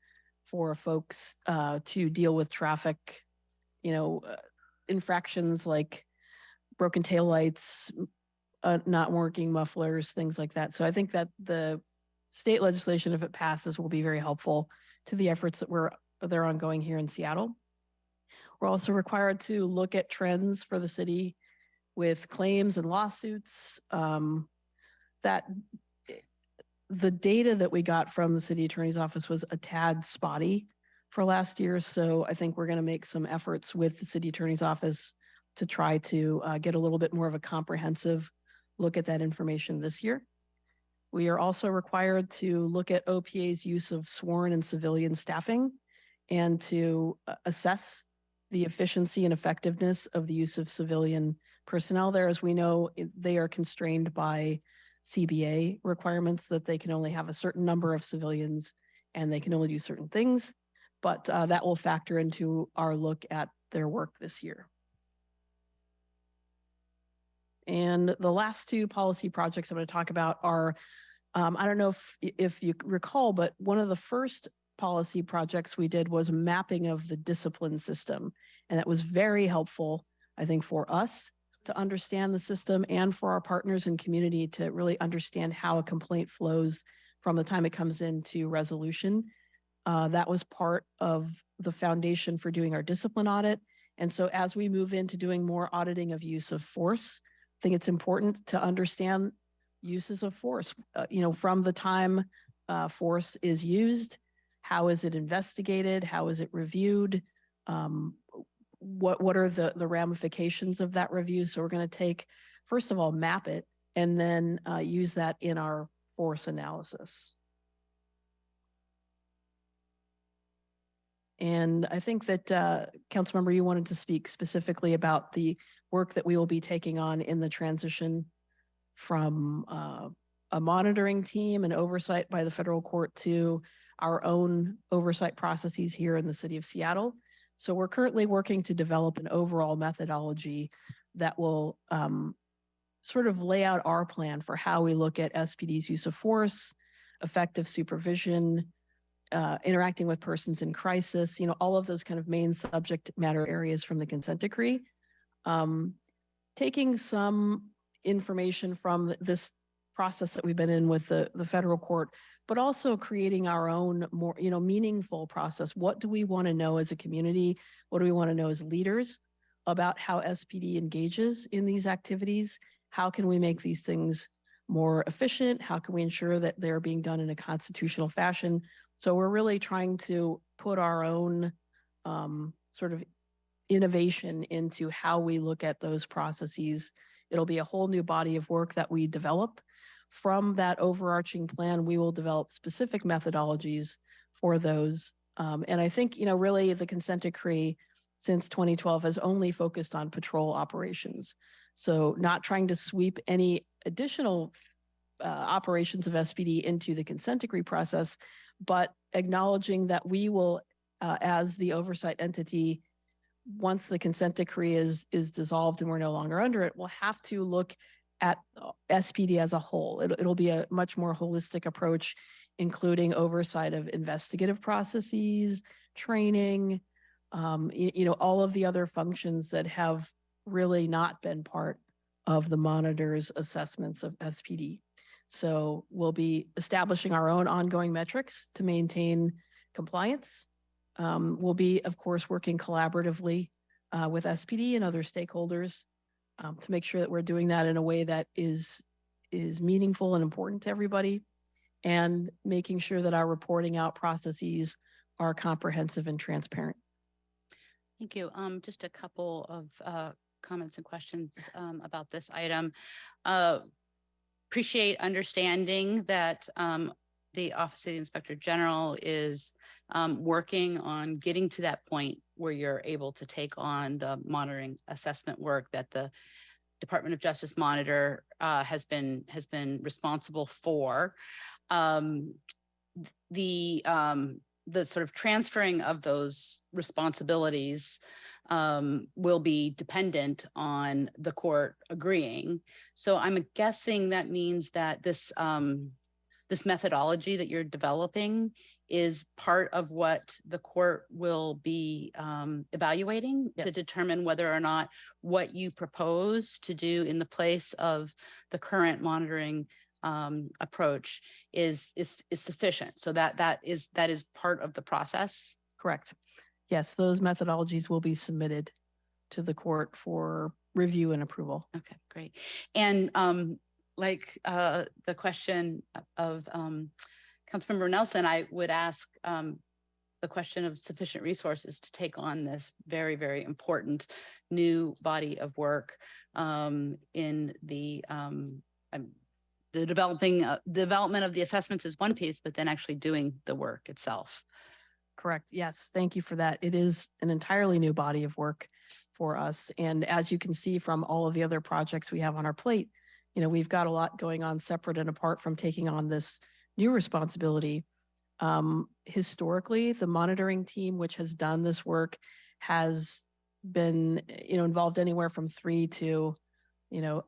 for folks to deal with traffic, infractions like broken taillights, not working mufflers, things like that. So I think that the state legislation, if it passes, will be very helpful to the efforts that they're ongoing here in Seattle. We're also required to look at trends for the city with claims and lawsuits. That the data that we got from the city attorney's office was a tad spotty for last year. So I think we're going to make some efforts with the city attorney's office to try to get a little bit more of a comprehensive look at that information this year. We are also required to look at OPA's use of sworn and civilian staffing and to assess the efficiency and effectiveness of the use of civilian personnel there. As we know, they are constrained by CBA requirements that they can only have a certain number of civilians and they can only do certain things, but that will factor into our look at their work this year. And the last two policy projects I'm going to talk about are, I don't know if you recall, but one of the first policy projects we did was mapping of the discipline system. And that was very helpful, I think, for us to understand the system and for our partners and community to really understand how a complaint flows from the time it comes into resolution. That was part of the foundation for doing our discipline audit. And so as we move into doing more auditing of use of force, I think it's important to understand uses of force, from the time force is used. How is it investigated? How is it reviewed? What are the ramifications of that review? So we're going to take, first of all, map it, and then use that in our force analysis. And I think that, Councilmember, you wanted to speak specifically about the work that we will be taking on in the transition from a monitoring team and oversight by the federal court to our own oversight processes here in the city of Seattle. So we're currently working to develop an overall methodology that will sort of lay out our plan for how we look at SPD's use of force, effective supervision, interacting with persons in crisis, all of those kind of main subject matter areas from the consent decree. Taking some information from this process that we've been in with the federal court, but also creating our own more, meaningful process. What do we want to know as a community? What do we want to know as leaders about how SPD engages in these activities? How can we make these things more efficient? How can we ensure that they're being done in a constitutional fashion? So we're really trying to put our own sort of innovation into how we look at those processes. It'll be a whole new body of work that we develop. from that overarching plan, we will develop specific methodologies for those. And I think, really the consent decree since 2012 has only focused on patrol operations. So not trying to sweep any additional operations of SPD into the consent decree process, but acknowledging that we will, as the oversight entity, once the consent decree is dissolved and we're no longer under it, we'll have to look at SPD as a whole. It'll be a much more holistic approach, including oversight of investigative processes, training, all of the other functions that have really not been part of the monitor's assessments of SPD. So we'll be establishing our own ongoing metrics to maintain compliance. We'll be, of course, working collaboratively with SPD and other stakeholders to make sure that we're doing that in a way that is meaningful and important to everybody, and making sure that our reporting out processes are comprehensive and transparent. Thank you. Just a couple of comments and questions about this item. Appreciate understanding that the Office of the Inspector General is working on getting to that point where you're able to take on the monitoring assessment work that the Department of Justice Monitor has been responsible for. The sort of transferring of those responsibilities will be dependent on the court agreeing. So I'm guessing that means that this methodology that you're developing is part of what the court will be evaluating to determine whether or not what you propose to do in the place of the current monitoring approach is sufficient. So that is part of the process. Correct. Yes, those methodologies will be submitted to the court for review and approval. Okay, great. And the question of Councilmember Nelson, I would ask the question of sufficient resources to take on this very, very important new body of work in the development of the assessments is one piece, but then actually doing the work itself. Correct. Yes. Thank you for that. It is an entirely new body of work for us. And as you can see from all of the other projects we have on our plate, we've got a lot going on separate and apart from taking on this new responsibility. Historically, the monitoring team, which has done this work, has been, involved anywhere from 3 to,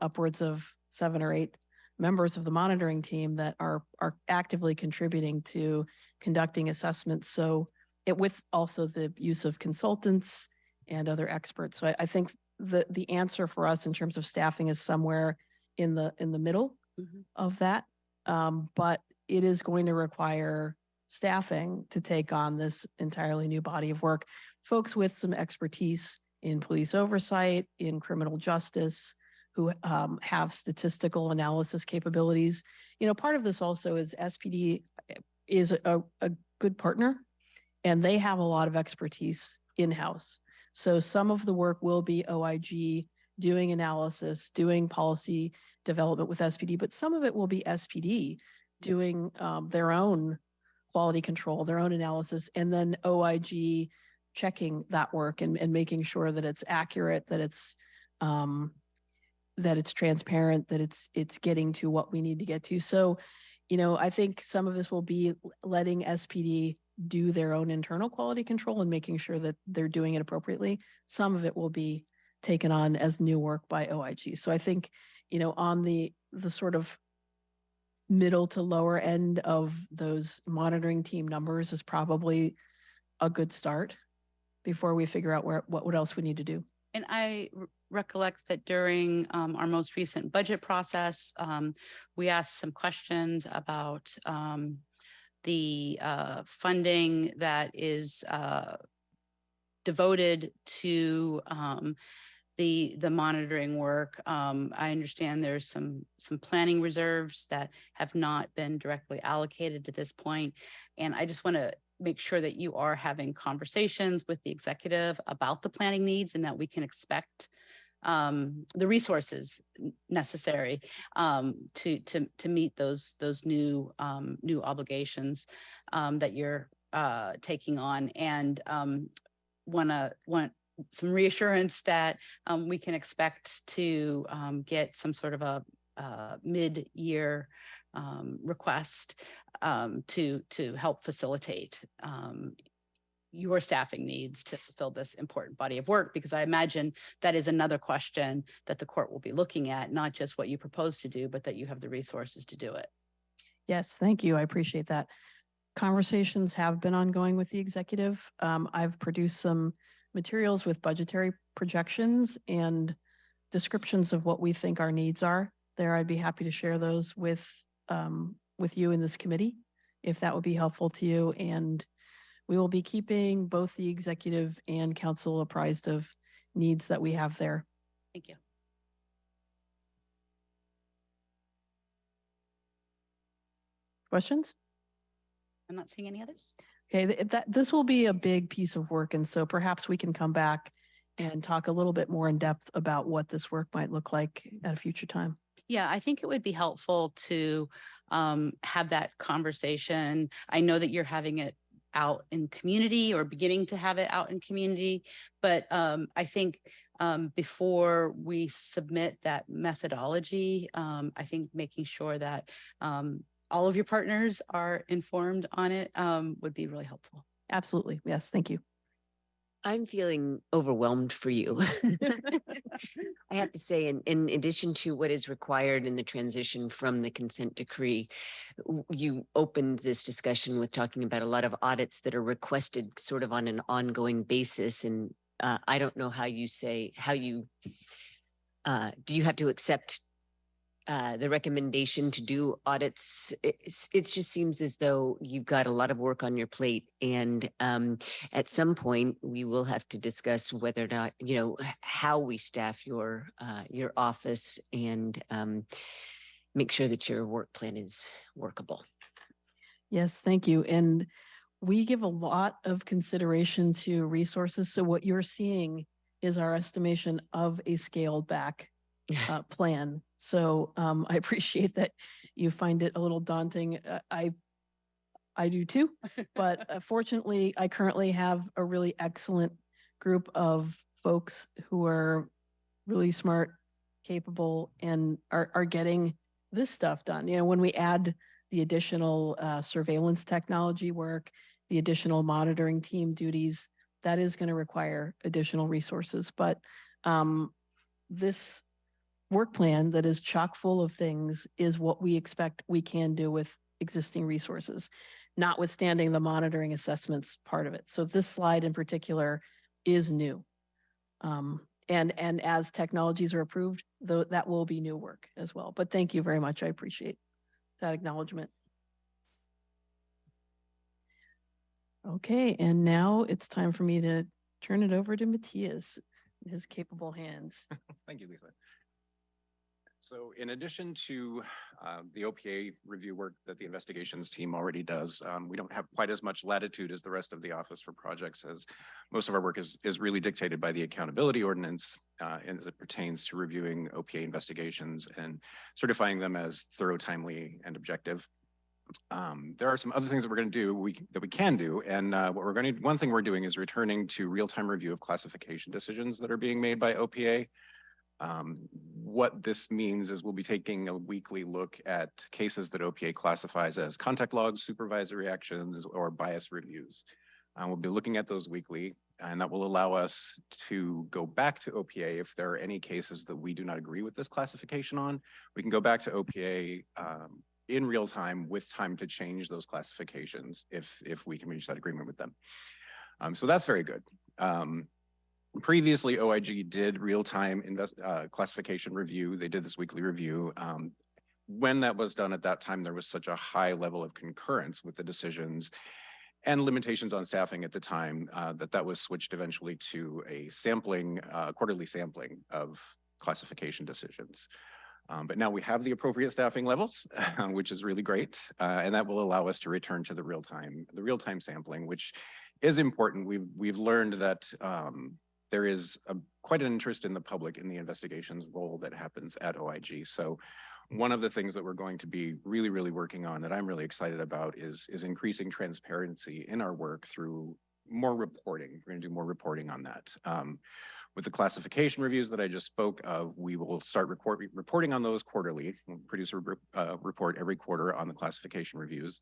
upwards of 7 or 8 members of the monitoring team that are actively contributing to conducting assessments. So with also the use of consultants and other experts. So I think the answer for us in terms of staffing is somewhere in the middle of that. But it is going to require staffing to take on this entirely new body of work. Folks with some expertise in police oversight, in criminal justice, who have statistical analysis capabilities. Part of this also is SPD is a good partner, and they have a lot of expertise in-house. So some of the work will be OIG doing analysis, doing policy development with SPD, but some of it will be SPD doing their own quality control, their own analysis, and then OIG checking that work and making sure that it's accurate, that it's transparent, that it's getting to what we need to get to. So, I think some of this will be letting SPD do their own internal quality control and making sure that they're doing it appropriately. Some of it will be taken on as new work by OIG. So I think, on the sort of middle to lower end of those monitoring team numbers is probably a good start before we figure out what else we need to do. And I recollect that during our most recent budget process, we asked some questions about the funding that is devoted to the monitoring work. I understand there's some planning reserves that have not been directly allocated to this point. And I just want to make sure that you are having conversations with the executive about the planning needs and that we can expect the resources necessary to meet those new new obligations that you're taking on, and want some reassurance that we can expect to get some sort of a mid-year request to help facilitate your staffing needs to fulfill this important body of work, because I imagine that is another question that the court will be looking at, not just what you propose to do, but that you have the resources to do it. Yes, thank you. I appreciate that. Conversations have been ongoing with the executive. I've produced some materials with budgetary projections and descriptions of what we think our needs are there. I'd be happy to share those with you in this committee, if that would be helpful to you. And we will be keeping both the executive and council apprised of needs that we have there. Thank you. Questions? I'm not seeing any others. Okay, this will be a big piece of work, and so perhaps we can come back and talk a little bit more in depth about what this work might look like at a future time. Yeah, I think it would be helpful to have that conversation. I know that you're having it out in community or beginning to have it out in community, but I think before we submit that methodology, I think making sure that all of your partners are informed on it would be really helpful. Absolutely. Yes. Thank you. I'm feeling overwhelmed for you. I have to say, in addition to what is required in the transition from the consent decree, you opened this discussion with talking about a lot of audits that are requested sort of on an ongoing basis. And I don't know how you do you have to accept the recommendation to do audits? It just seems as though you've got a lot of work on your plate, and at some point we will have to discuss whether or not, how we staff your office and make sure that your work plan is workable. Yes, thank you. And we give a lot of consideration to resources. So what you're seeing is our estimation of a scaled back plan. So I appreciate that you find it a little daunting. I do too, but fortunately, I currently have a really excellent group of folks who are really smart, capable, and are getting this stuff done. When we add the additional surveillance technology work, the additional monitoring team duties, that is going to require additional resources. But this work plan that is chock full of things is what we expect we can do with existing resources, notwithstanding the monitoring assessments part of it. So this slide in particular is new. And as technologies are approved, that will be new work as well. But thank you very much. I appreciate that acknowledgement. Okay, and now it's time for me to turn it over to Matthias in his capable hands. Thank you, Lisa. So in addition to the OPA review work that the investigations team already does, we don't have quite as much latitude as the rest of the office for projects, as most of our work is really dictated by the accountability ordinance as it pertains to reviewing OPA investigations and certifying them as thorough, timely, and objective. There are some other things that we're going to do that we can do, and one thing we're doing is returning to real-time review of classification decisions that are being made by OPA. What this means is we'll be taking a weekly look at cases that OPA classifies as contact logs, supervisory actions, or bias reviews. We'll be looking at those weekly, and that will allow us to go back to OPA if there are any cases that we do not agree with this classification on. We can go back to OPA in real time with time to change those classifications if we can reach that agreement with them. So that's very good. Previously, OIG did real-time classification review. They did this weekly review. When that was done at that time, there was such a high level of concurrence with the decisions and limitations on staffing at the time that was switched eventually to a quarterly sampling of classification decisions. But now we have the appropriate staffing levels, which is really great, and that will allow us to return to the real-time sampling, which is important. We've learned that there is quite an interest in the public in the investigations role that happens at OIG. So one of the things that we're going to be really working on that I'm really excited about is increasing transparency in our work through more reporting. We're going to do more reporting on that. With the classification reviews that I just spoke of, we will start reporting on those quarterly. We'll produce a report every quarter on the classification reviews.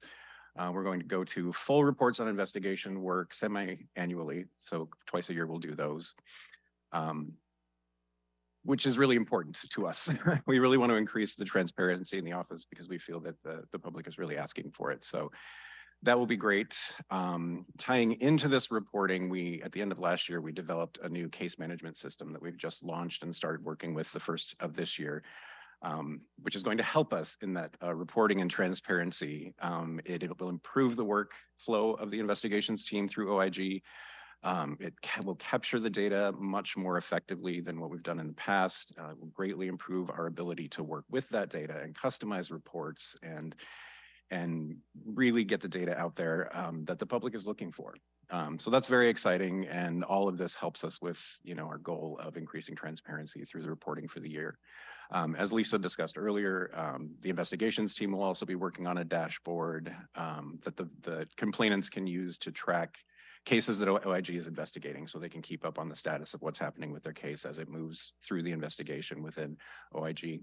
We're going to go to full reports on investigation work semi-annually. So twice a year we'll do those, which is really important to us. We really want to increase the transparency in the office because we feel that the public is really asking for it. So that will be great. Tying into this reporting, at the end of last year, we developed a new case management system that we've just launched and started working with the first of this year, which is going to help us in that reporting and transparency. It will improve the workflow of the investigations team through OIG. It will capture the data much more effectively than what we've done in the past. It will greatly improve our ability to work with that data and customize reports and really get the data out there that the public is looking for. So that's very exciting, and all of this helps us with our goal of increasing transparency through the reporting for the year. As Lisa discussed earlier, the investigations team will also be working on a dashboard that the complainants can use to track cases that OIG is investigating, so they can keep up on the status of what's happening with their case as it moves through the investigation within OIG.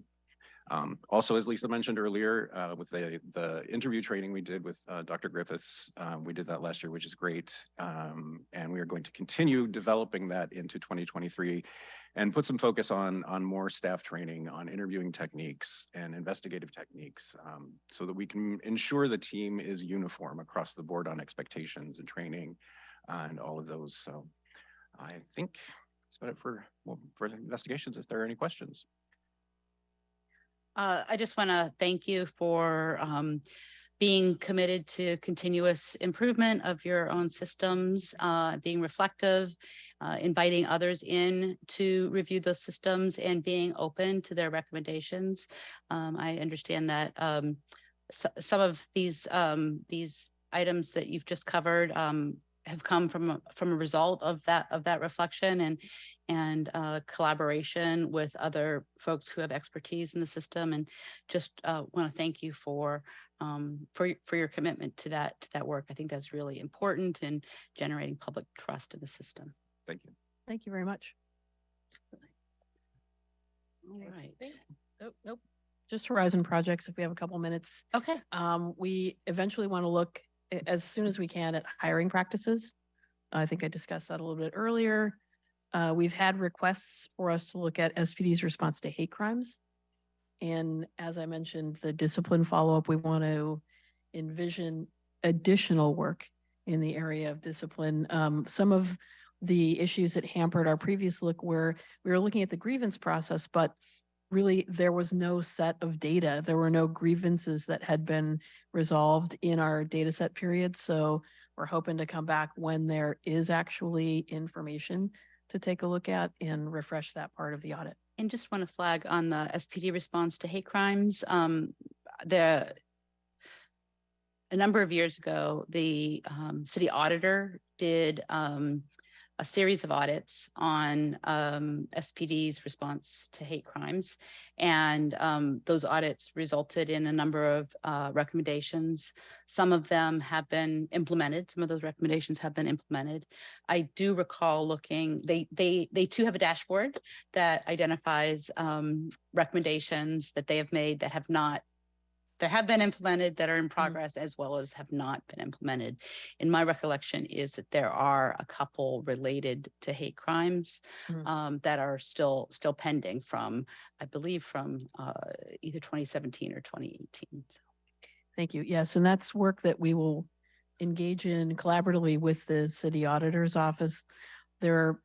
Also, as Lisa mentioned earlier, with the interview training we did with Dr. Griffiths, we did that last year, which is great. And we are going to continue developing that into 2023 and put some focus on more staff training on interviewing techniques and investigative techniques, so that we can ensure the team is uniform across the board on expectations and training and all of those. So I think that's about it for investigations, if there are any questions. I just want to thank you for being committed to continuous improvement of your own systems, being reflective, inviting others in to review those systems and being open to their recommendations. I understand that some of these items that you've just covered have come from a result of that reflection and collaboration with other folks who have expertise in the system, and just want to thank you for your commitment to that work. I think that's really important in generating public trust in the system. Thank you. Thank you very much. All right. Oh, nope. Just Horizon projects, if we have a couple minutes. Okay. We eventually want to look as soon as we can at hiring practices. I think I discussed that a little bit earlier. We've had requests for us to look at SPD's response to hate crimes. And as I mentioned, the discipline follow-up, we want to envision additional work in the area of discipline. Some of the issues that hampered our previous look were we were looking at the grievance process, but really there was no set of data. There were no grievances that had been resolved in our data set period. So we're hoping to come back when there is actually information to take a look at and refresh that part of the audit. And just want to flag on the SPD response to hate crimes. A number of years ago, the city auditor did a series of audits on SPD's response to hate crimes. And those audits resulted in a number of recommendations. Some of them have been implemented. Some of those recommendations have been implemented. I do recall looking, they too have a dashboard that identifies recommendations that they have made that have been implemented, that are in progress, as well as have not been implemented. And my recollection is that there are a couple related to hate crimes that are still pending from, I believe, from either 2017 or 2018. So. Thank you. Yes, and that's work that we will engage in collaboratively with the city auditor's office. There are,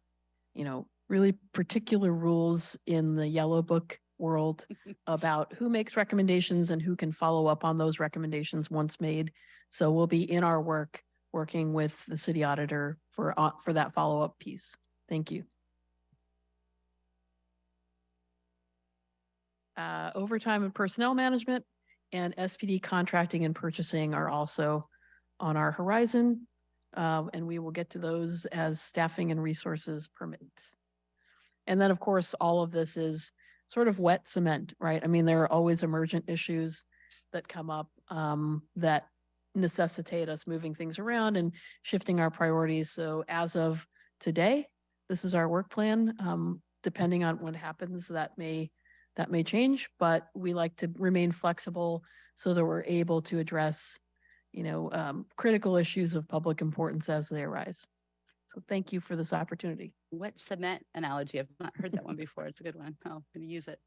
really particular rules in the yellow book world about who makes recommendations and who can follow up on those recommendations once made. So we'll be in our work working with the city auditor for that follow-up piece. Thank you. Overtime and personnel management and SPD contracting and purchasing are also on our horizon. and we will get to those as staffing and resources permit. And then, of course, all of this is sort of wet cement, right? I mean, there are always emergent issues that come up that necessitate us moving things around and shifting our priorities. So as of today, this is our work plan. Depending on what happens, that may change, but we like to remain flexible so that we're able to address, critical issues of public importance as they arise. So thank you for this opportunity. Wet cement analogy. I've not heard that one before. It's a good one. I'm going to use it.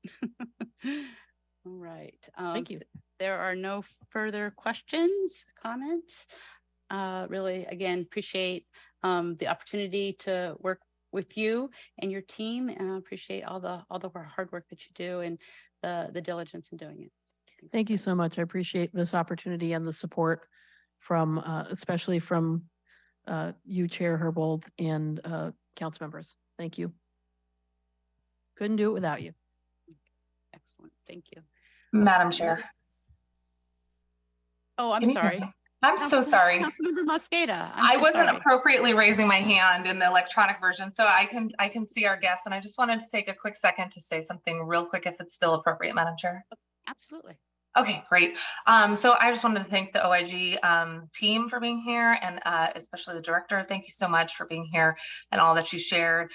All right. Thank you. There are no further questions, comments. Really, again, appreciate the opportunity to work with you and your team, and appreciate all the hard work that you do and the diligence in doing it. Thank you so much. I appreciate this opportunity and the support from, especially from you, Chair Herbold, and council members. Thank you. Couldn't do it without you. Excellent. Thank you. Madam Chair. Oh, I'm sorry. I'm so sorry. Councilmember Mosqueda. I wasn't appropriately raising my hand in the electronic version, so I can see our guests, and I just wanted to take a quick second to say something real quick, if it's still appropriate, Madam Chair. Absolutely. Okay, great. So I just wanted to thank the OIG team for being here, and especially the director. Thank you so much for being here and all that you shared.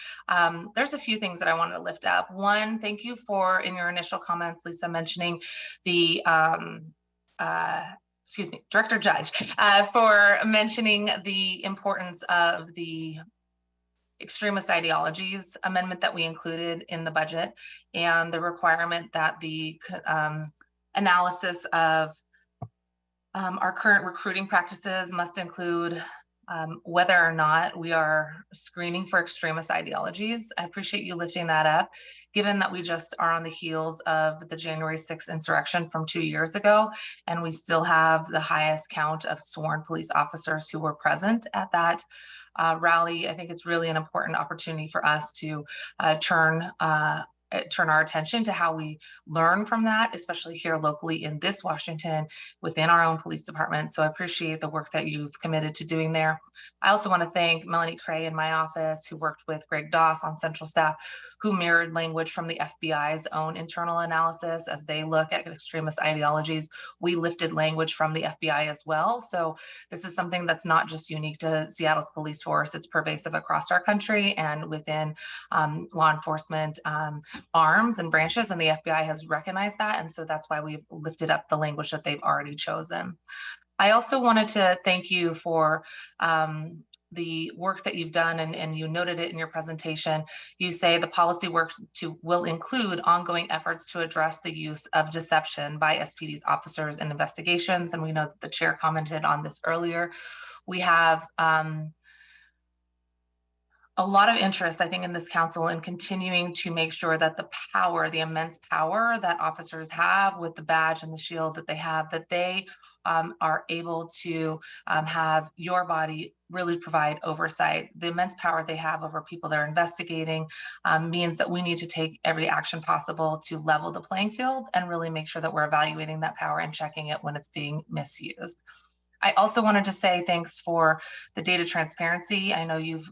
There's a few things that I wanted to lift up. One, thank you for, in your initial comments, Lisa, mentioning the Director Judge, for mentioning the importance of the extremist ideologies amendment that we included in the budget, and the requirement that the analysis of our current recruiting practices must include whether or not we are screening for extremist ideologies. I appreciate you lifting that up, given that we just are on the heels of the January 6th insurrection from 2 years ago, and we still have the highest count of sworn police officers who were present at that rally. I think it's really an important opportunity for us to turn our attention to how we learn from that, especially here locally in this Washington, within our own police department. So I appreciate the work that you've committed to doing there. I also want to thank Melanie Cray in my office, who worked with Greg Doss on central staff, who mirrored language from the FBI's own internal analysis as they look at extremist ideologies. We lifted language from the FBI as well. So this is something that's not just unique to Seattle's police force. It's pervasive across our country and within law enforcement arms and branches, and the FBI has recognized that. And so that's why we've lifted up the language that they've already chosen. I also wanted to thank you for the work that you've done, and you noted it in your presentation. You say the policy work will include ongoing efforts to address the use of deception by SPD's officers in investigations. And we know that the chair commented on this earlier. We have a lot of interest, I think, in this council in continuing to make sure that the power, the immense power that officers have with the badge and the shield that they have, that they are able to have your body really provide oversight. The immense power they have over people they're investigating means that we need to take every action possible to level the playing field and really make sure that we're evaluating that power and checking it when it's being misused. I also wanted to say thanks for the data transparency. I know you've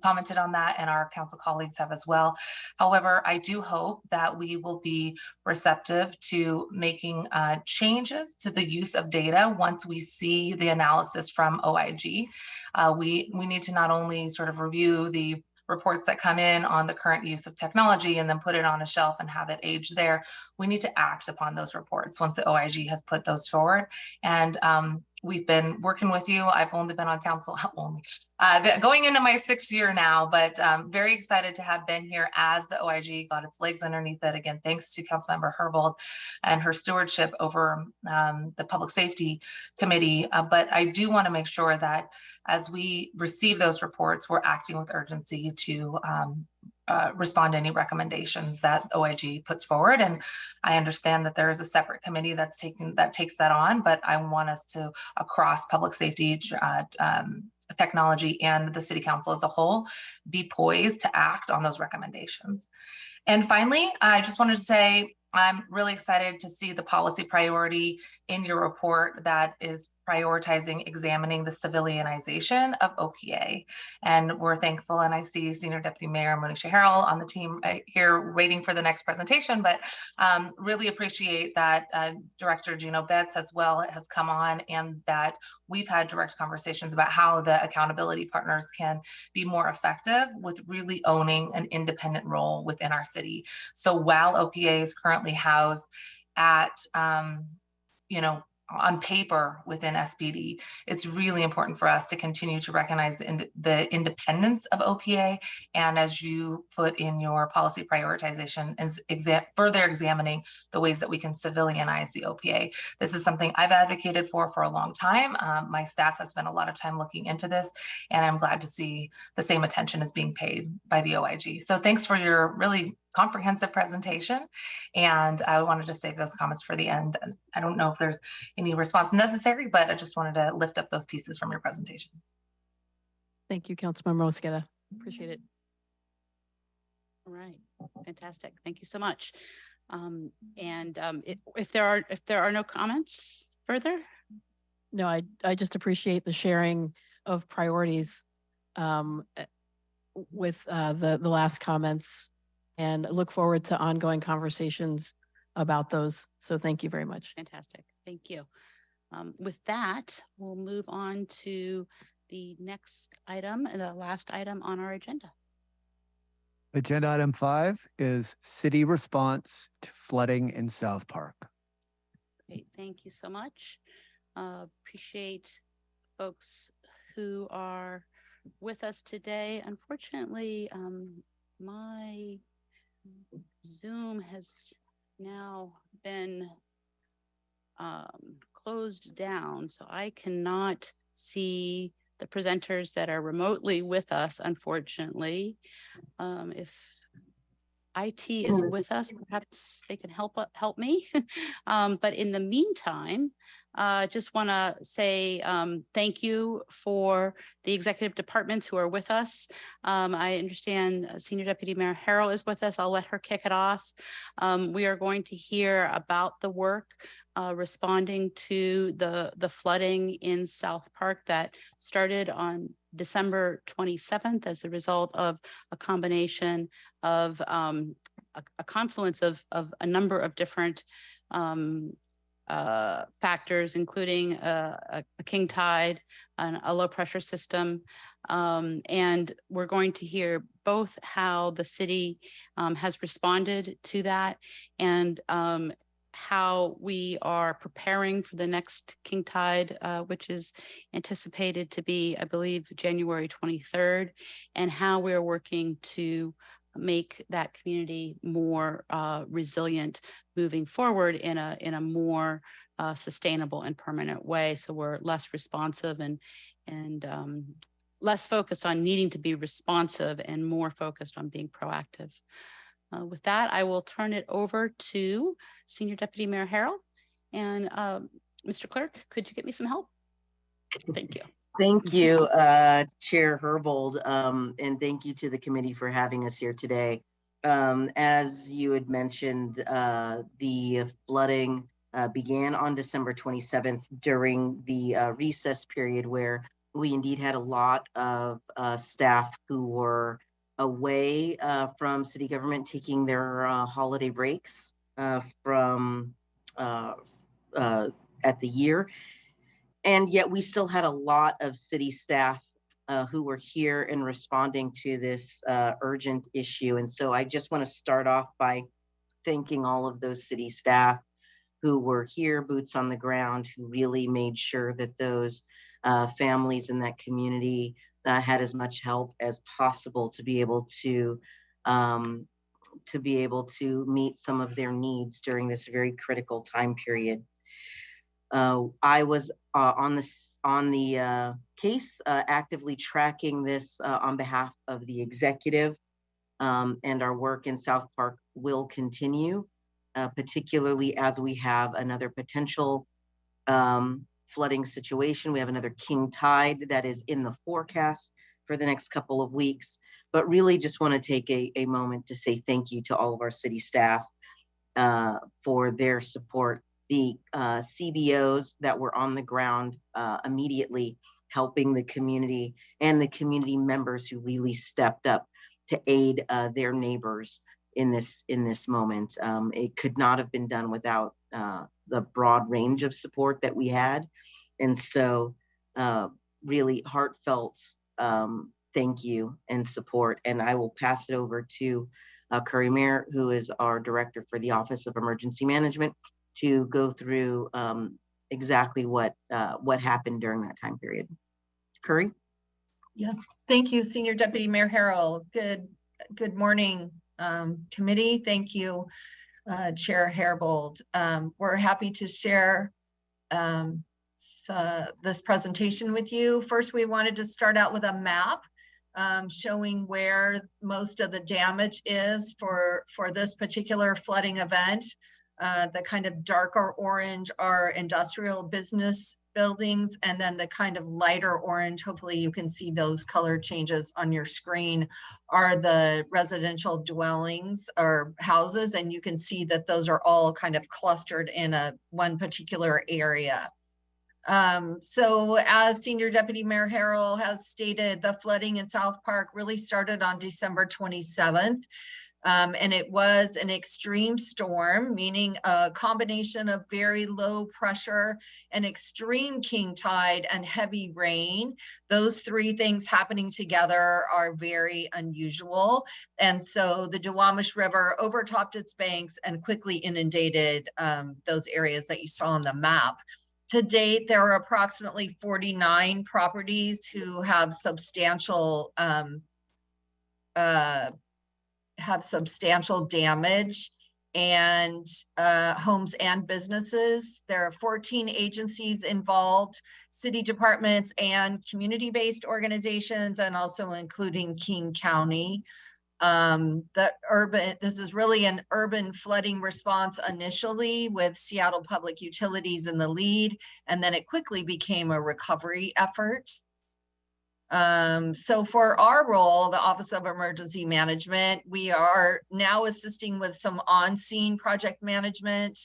commented on that, and our council colleagues have as well. However, I do hope that we will be receptive to making changes to the use of data once we see the analysis from OIG. We need to not only sort of review the reports that come in on the current use of technology and then put it on a shelf and have it age there. We need to act upon those reports once the OIG has put those forward. And we've been working with you. I've only been on council, going into my 6th year now, but very excited to have been here as the OIG got its legs underneath it. Again, thanks to Councilmember Herbold and her stewardship over the Public Safety Committee. But I do want to make sure that as we receive those reports, we're acting with urgency to respond to any recommendations that OIG puts forward. And I understand that there is a separate committee that takes that on, but I want us to, across public safety, technology, and the city council as a whole, be poised to act on those recommendations. And finally, I just wanted to say I'm really excited to see the policy priority in your report that is prioritizing examining the civilianization of OPA. And we're thankful, and I see Senior Deputy Mayor Monisha Harrell on the team here waiting for the next presentation, but really appreciate that Director Gino Betts as well has come on, and that we've had direct conversations about how the accountability partners can be more effective with really owning an independent role within our city. So while OPA is currently housed at, on paper within SPD, it's really important for us to continue to recognize the independence of OPA. And as you put in your policy prioritization, is further examining the ways that we can civilianize the OPA. This is something I've advocated for a long time. My staff has spent a lot of time looking into this, and I'm glad to see the same attention is being paid by the OIG. So thanks for your really comprehensive presentation. And I wanted to save those comments for the end. And I don't know if there's any response necessary, but I just wanted to lift up those pieces from your presentation. Thank you, Councilmember Mosqueda. Appreciate it. All right, fantastic. Thank you so much. If there are no comments further. No, I just appreciate the sharing of priorities with the last comments, and look forward to ongoing conversations about those. So thank you very much. Fantastic. Thank you. With that, we'll move on to the next item and the last item on our agenda. Agenda item 5 is city response to flooding in South Park. Great. Thank you so much. Appreciate folks who are with us today. Unfortunately, my Zoom has now been closed down, so I cannot see the presenters that are remotely with us, unfortunately. If IT is with us, perhaps they can help me. But in the meantime, just want to say thank you for the executive departments who are with us. I understand Senior Deputy Mayor Harrell is with us. I'll let her kick it off. We are going to hear about the work responding to the flooding in South Park that started on December 27th as a result of a combination of a confluence of a number of different factors, including a king tide and a low pressure system. And we're going to hear both how the city has responded to that, and how we are preparing for the next king tide, which is anticipated to be, I believe, January 23rd, and how we're working to make that community more resilient moving forward in a more sustainable and permanent way. So we're less responsive and less focused on needing to be responsive and more focused on being proactive. With that, I will turn it over to Senior Deputy Mayor Harrell. And Mr. Clerk, could you get me some help? Thank you. Thank you, Chair Herbold, and thank you to the committee for having us here today. As you had mentioned, the flooding began on December 27th during the recess period, where we indeed had a lot of staff who were away from city government, taking their holiday breaks from at the year. And yet we still had a lot of city staff who were here and responding to this urgent issue. And so I just want to start off by thanking all of those city staff who were here, boots on the ground, who really made sure that those families in that community had as much help as possible to be able to meet some of their needs during this very critical time period. I was on the case, actively tracking this on behalf of the executive, and our work in South Park will continue, particularly as we have another potential flooding situation. We have another king tide that is in the forecast for the next couple of weeks, but really just want to take a moment to say thank you to all of our city staff for their support the CBOs that were on the ground immediately helping the community, and the community members who really stepped up to aid their neighbors in this moment. It could not have been done without the broad range of support that we had. And so really heartfelt thank you and support. And I will pass it over to Curry Mayer, who is our director for the Office of Emergency Management, to go through exactly what happened during that time period. Curry? Yeah, thank you, Senior Deputy Mayor Harrell. Good morning, committee. Thank you, Chair Herbold. We're happy to share this presentation with you. First, we wanted to start out with a map showing where most of the damage is for this particular flooding event. The kind of darker orange are industrial business buildings, and then the kind of lighter orange, hopefully you can see those color changes on your screen, are the residential dwellings or houses, and you can see that those are all kind of clustered in one particular area. So as Senior Deputy Mayor Harrell has stated, the flooding in South Park really started on December 27th. And it was an extreme storm, meaning a combination of very low pressure and extreme king tide and heavy rain. Those three things happening together are very unusual. And so the Duwamish River overtopped its banks and quickly inundated those areas that you saw on the map. To date, there are approximately 49 properties who have substantial damage, and homes and businesses. There are 14 agencies involved, city departments and community-based organizations, and also including King County. This is really an urban flooding response initially, with Seattle Public Utilities in the lead, and then it quickly became a recovery effort. So for our role, the Office of Emergency Management, we are now assisting with some on-scene project management.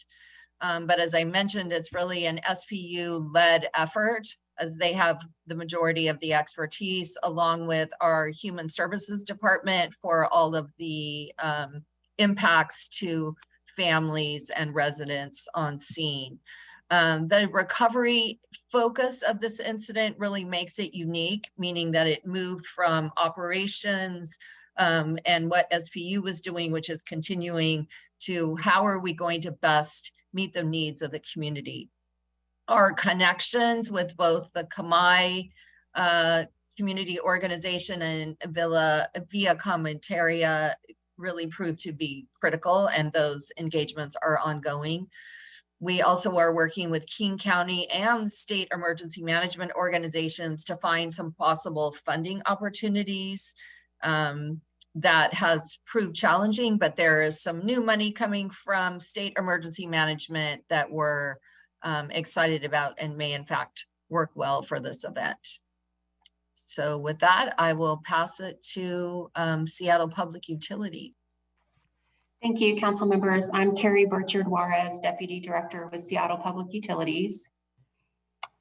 But as I mentioned, it's really an SPU-led effort, as they have the majority of the expertise, along with our Human Services Department for all of the impacts to families and residents on scene. The recovery focus of this incident really makes it unique, meaning that it moved from operations and what SPU was doing, which is continuing, to how are we going to best meet the needs of the community. Our connections with both the Kamai community organization and Via Comentaria really proved to be critical, and those engagements are ongoing. We also are working with King County and state emergency management organizations to find some possible funding opportunities. That has proved challenging, but there is some new money coming from state emergency management that we're excited about and may in fact work well for this event. So with that, I will pass it to Seattle Public Utility. Thank you, council members. I'm Carrie Burchard Juarez, Deputy Director with Seattle Public Utilities.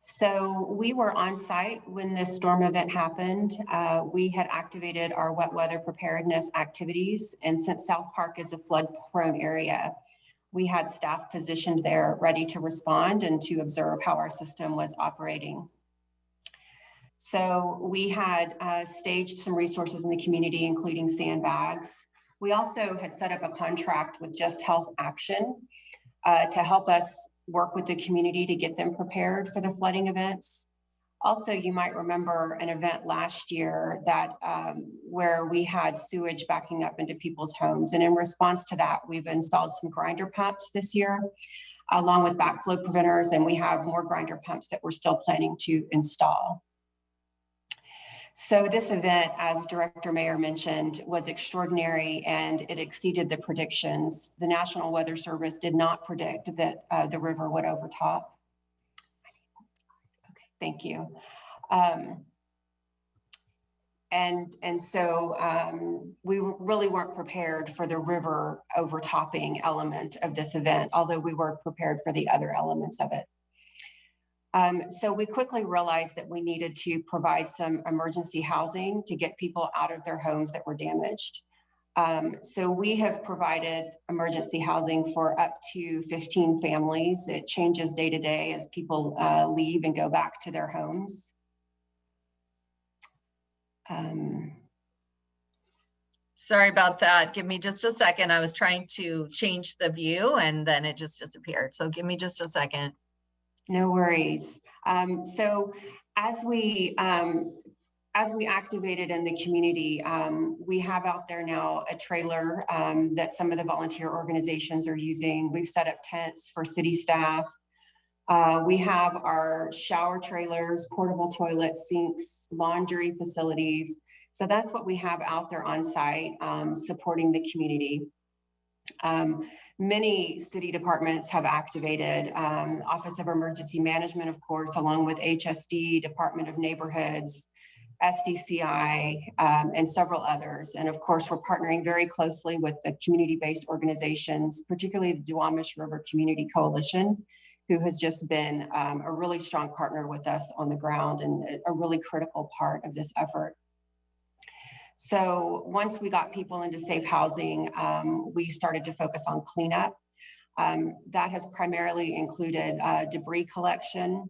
So we were on site when this storm event happened. We had activated our wet weather preparedness activities, and since South Park is a flood-prone area, we had staff positioned there ready to respond and to observe how our system was operating. So we had staged some resources in the community, including sandbags. We also had set up a contract with Just Health Action to help us work with the community to get them prepared for the flooding events. Also, you might remember an event last year that where we had sewage backing up into people's homes. And in response to that, we've installed some grinder pumps this year, along with backflow preventers, and we have more grinder pumps that we're still planning to install. So this event, as Director Mayer mentioned, was extraordinary and it exceeded the predictions. The National Weather Service did not predict that the river would overtop. Okay, thank you. And so we really weren't prepared for the river overtopping element of this event, although we were prepared for the other elements of it. So we quickly realized that we needed to provide some emergency housing to get people out of their homes that were damaged. So we have provided emergency housing for up to 15 families. It changes day to day as people leave and go back to their homes. Sorry about that. Give me just a second. I was trying to change the view and then it just disappeared. So give me just a second. No worries. So as we activated in the community, we have out there now a trailer that some of the volunteer organizations are using. We've set up tents for city staff. We have our shower trailers, portable toilets, sinks, laundry facilities. So that's what we have out there on site supporting the community. Many city departments have activated, Office of Emergency Management, of course, along with HSD, Department of Neighborhoods, SDCI, and several others. And of course, we're partnering very closely with the community-based organizations, particularly the Duwamish River Community Coalition, who has just been a really strong partner with us on the ground and a really critical part of this effort. So once we got people into safe housing, we started to focus on cleanup. That has primarily included debris collection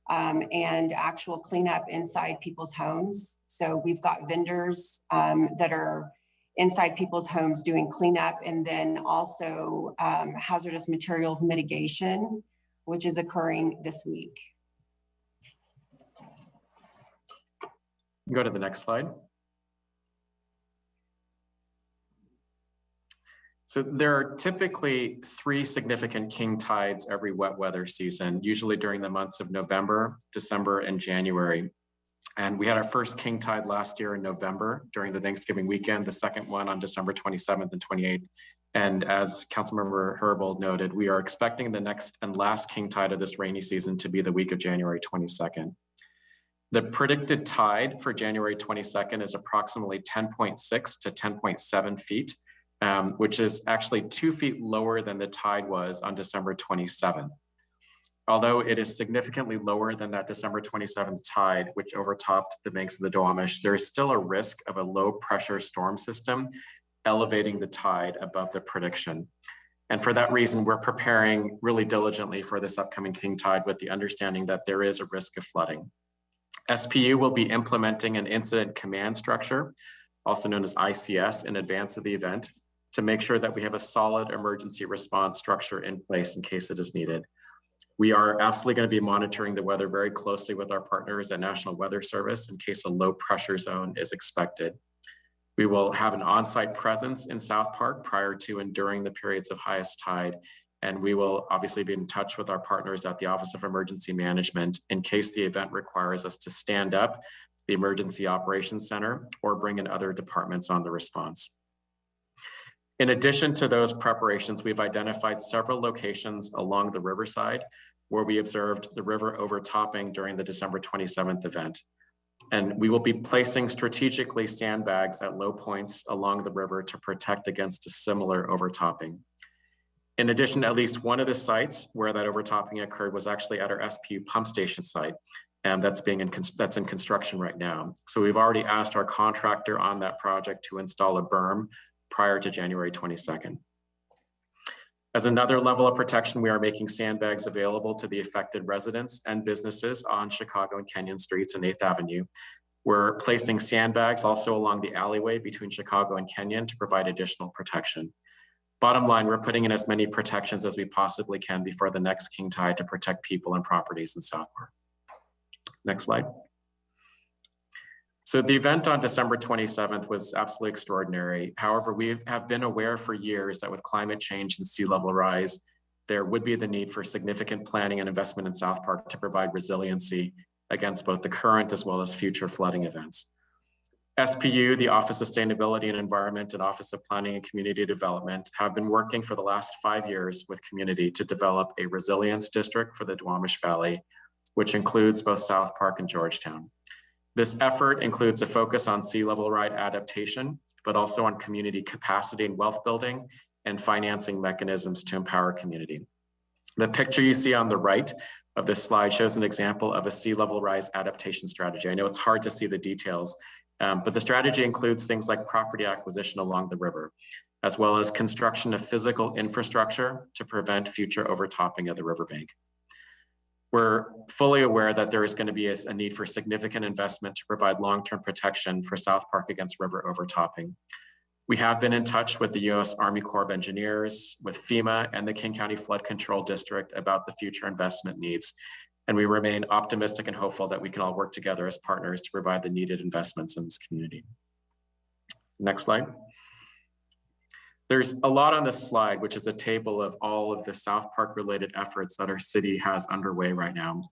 and actual cleanup inside people's homes. So we've got vendors that are inside people's homes doing cleanup, and then also hazardous materials mitigation, which is occurring this week. Go to the next slide. So there are typically 3 significant king tides every wet weather season, usually during the months of November, December, and January. And we had our first king tide last year in November during the Thanksgiving weekend, the second one on December 27th and 28th. And as Councilmember Herbold noted, we are expecting the next and last king tide of this rainy season to be the week of January 22nd. The predicted tide for January 22nd is approximately 10.6 to 10.7 feet. Which is actually 2 feet lower than the tide was on December 27th. Although it is significantly lower than that December 27th tide, which overtopped the banks of the Duwamish, there is still a risk of a low pressure storm system elevating the tide above the prediction. And for that reason, we're preparing really diligently for this upcoming king tide with the understanding that there is a risk of flooding. SPU will be implementing an incident command structure, also known as ICS, in advance of the event, to make sure that we have a solid emergency response structure in place in case it is needed. We are absolutely going to be monitoring the weather very closely with our partners at National Weather Service in case a low pressure zone is expected. We will have an on-site presence in South Park prior to and during the periods of highest tide. And we will obviously be in touch with our partners at the Office of Emergency Management in case the event requires us to stand up the Emergency Operations Center or bring in other departments on the response. In addition to those preparations, we've identified several locations along the riverside where we observed the river overtopping during the December 27th event. And we will be placing strategically sandbags at low points along the river to protect against a similar overtopping. In addition, at least one of the sites where that overtopping occurred was actually at our SPU pump station site, and that's in construction right now. So we've already asked our contractor on that project to install a berm prior to January 22nd. As another level of protection, we are making sandbags available to the affected residents and businesses on Chicago and Kenyon Streets and 8th Avenue. We're placing sandbags also along the alleyway between Chicago and Kenyon to provide additional protection. Bottom line, we're putting in as many protections as we possibly can before the next king tide to protect people and properties in South Park. Next slide. So the event on December 27th was absolutely extraordinary. However, we have been aware for years that with climate change and sea level rise, there would be the need for significant planning and investment in South Park to provide resiliency against both the current as well as future flooding events. SPU, the Office of Sustainability and Environment, and Office of Planning and Community Development have been working for the last 5 years with community to develop a resilience district for the Duwamish Valley, which includes both South Park and Georgetown. This effort includes a focus on sea level rise adaptation, but also on community capacity and wealth building and financing mechanisms to empower community. The picture you see on the right of this slide shows an example of a sea level rise adaptation strategy. I know it's hard to see the details, but the strategy includes things like property acquisition along the river, as well as construction of physical infrastructure to prevent future overtopping of the riverbank. We're fully aware that there is going to be a need for significant investment to provide long-term protection for South Park against river overtopping. We have been in touch with the U.S. Army Corps of Engineers, with FEMA and the King County Flood Control District about the future investment needs. And we remain optimistic and hopeful that we can all work together as partners to provide the needed investments in this community. Next slide. There's a lot on this slide, which is a table of all of the South Park related efforts that our city has underway right now.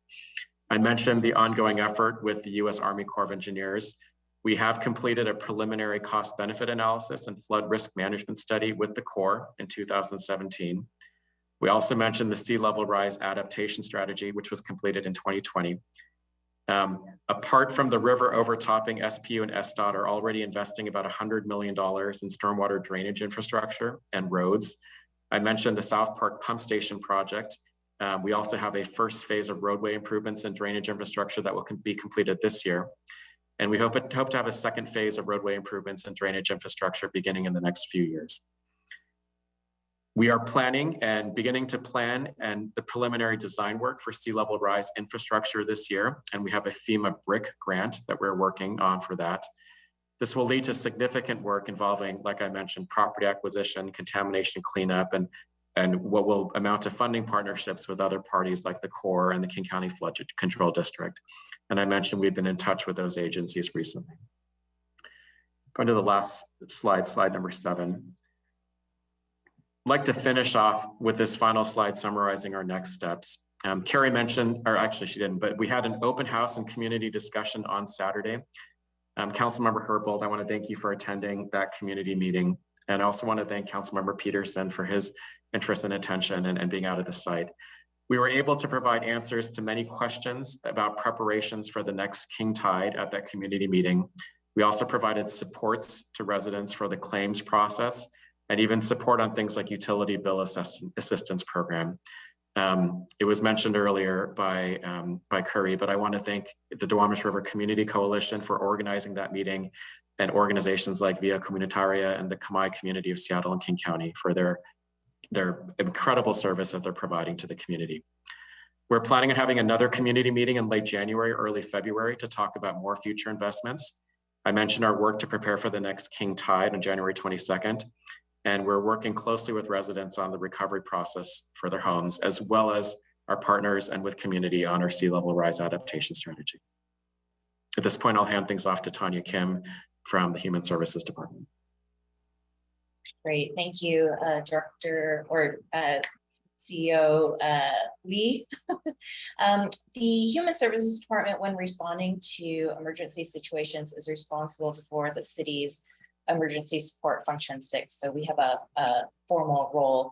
I mentioned the ongoing effort with the U.S. Army Corps of Engineers. We have completed a preliminary cost benefit analysis and flood risk management study with the Corps in 2017. We also mentioned the sea level rise adaptation strategy, which was completed in 2020. Apart from the river overtopping, SPU and SDOT are already investing about $100 million in stormwater drainage infrastructure and roads. I mentioned the South Park Pump Station project. We also have a first phase of roadway improvements and drainage infrastructure that will be completed this year. And we hope to have a second phase of roadway improvements and drainage infrastructure beginning in the next few years. We are planning and beginning to plan and the preliminary design work for sea level rise infrastructure this year. And we have a FEMA BRIC grant that we're working on for that. This will lead to significant work involving, like I mentioned, property acquisition, contamination cleanup, and what will amount to funding partnerships with other parties like the Corps and the King County Flood Control District. And I mentioned we've been in touch with those agencies recently. Going to the last slide, slide number 7. I'd like to finish off with this final slide summarizing our next steps. Carrie mentioned, or actually she didn't, but we had an open house and community discussion on Saturday. Councilmember Herbold, I want to thank you for attending that community meeting. And I also want to thank Councilmember Peterson for his interest and attention and being out of the site. We were able to provide answers to many questions about preparations for the next King Tide at that community meeting. We also provided supports to residents for the claims process and even support on things like utility bill assistance program. It was mentioned earlier by Curry, but I want to thank the Duwamish River Community Coalition for organizing that meeting and organizations like Via Comunitaria and the Kamai community of Seattle and King County for their incredible service that they're providing to the community. We're planning on having another community meeting in late January, early February to talk about more future investments. I mentioned our work to prepare for the next King Tide on January 22nd. And we're working closely with residents on the recovery process for their homes, as well as our partners and with community on our sea level rise adaptation strategy. At this point, I'll hand things off to Tanya Kim from the Human Services Department. Great, thank you, Director or CEO Lee. The Human Services Department, when responding to emergency situations, is responsible for the city's emergency support function 6. So we have a formal role.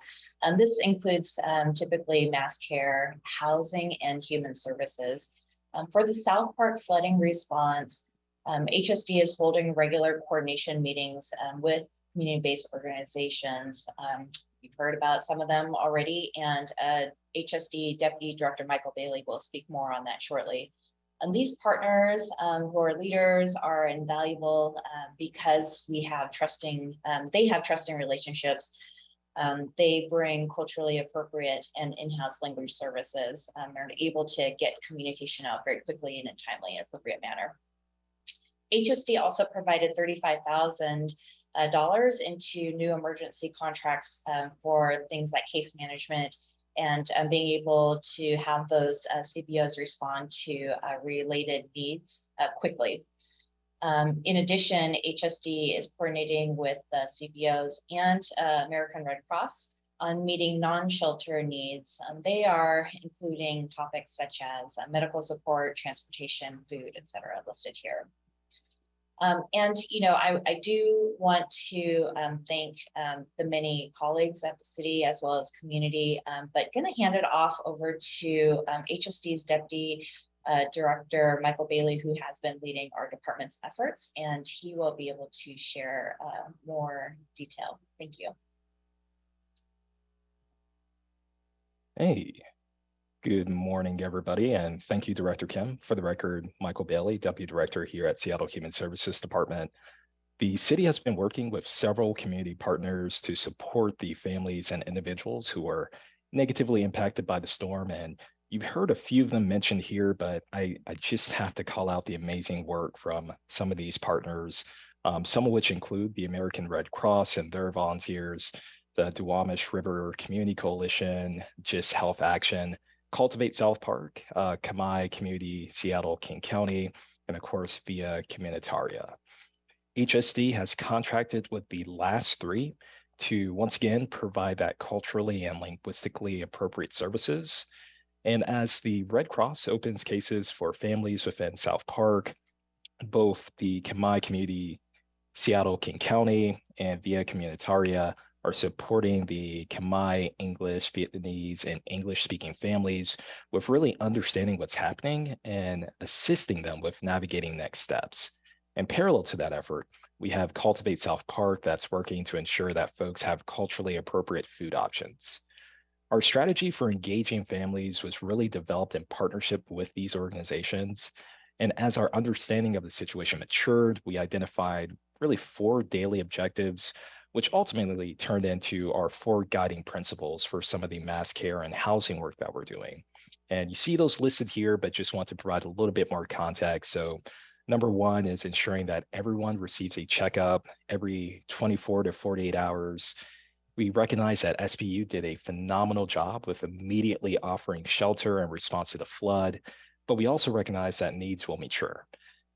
This includes typically mass care, housing, and human services. For the South Park flooding response, HSD is holding regular coordination meetings with community-based organizations. You've heard about some of them already, and HSD Deputy Director Michael Bailey will speak more on that shortly. And these partners who are leaders are invaluable because we have they have trusting relationships. They bring culturally appropriate and in-house language services. They're able to get communication out very quickly in a timely and appropriate manner. HSD also provided $35,000 into new emergency contracts for things like case management and being able to have those CBOs respond to related needs quickly. In addition, HSD is coordinating with the CBOs and American Red Cross on meeting non-shelter needs. They are including topics such as medical support, transportation, food, et cetera, listed here. And, you know, I do want to thank the many colleagues at the city as well as community, but gonna hand it off over to HSD's Deputy Director Michael Bailey, who has been leading our department's efforts, and he will be able to share more detail. Thank you. Hey, good morning, everybody, and thank you, Director Kim. For the record, Michael Bailey, Deputy Director here at Seattle Human Services Department. The city has been working with several community partners to support the families and individuals who are negatively impacted by the storm, and you've heard a few of them mentioned here, but I just have to call out the amazing work from some of these partners, some of which include the American Red Cross and their volunteers, the Duwamish River Community Coalition, Just Health Action, Cultivate South Park, Kamai Community, Seattle, King County, and of course, Via Communitaria. HSD has contracted with the last three to once again provide that culturally and linguistically appropriate services. And as the Red Cross opens cases for families within South Park, both the Kamai Community, Seattle, King County, and Via Communitaria are supporting the Khmer, English, Vietnamese, and English-speaking families with really understanding what's happening and assisting them with navigating next steps. And parallel to that effort, we have Cultivate South Park that's working to ensure that folks have culturally appropriate food options. Our strategy for engaging families was really developed in partnership with these organizations. And as our understanding of the situation matured, we identified really 4 daily objectives, which ultimately turned into our 4 guiding principles for some of the mass care and housing work that we're doing. And you see those listed here, but just want to provide a little bit more context. So number 1 is ensuring that everyone receives a checkup every 24 to 48 hours. We recognize that SPU did a phenomenal job with immediately offering shelter in response to the flood, but we also recognize that needs will mature.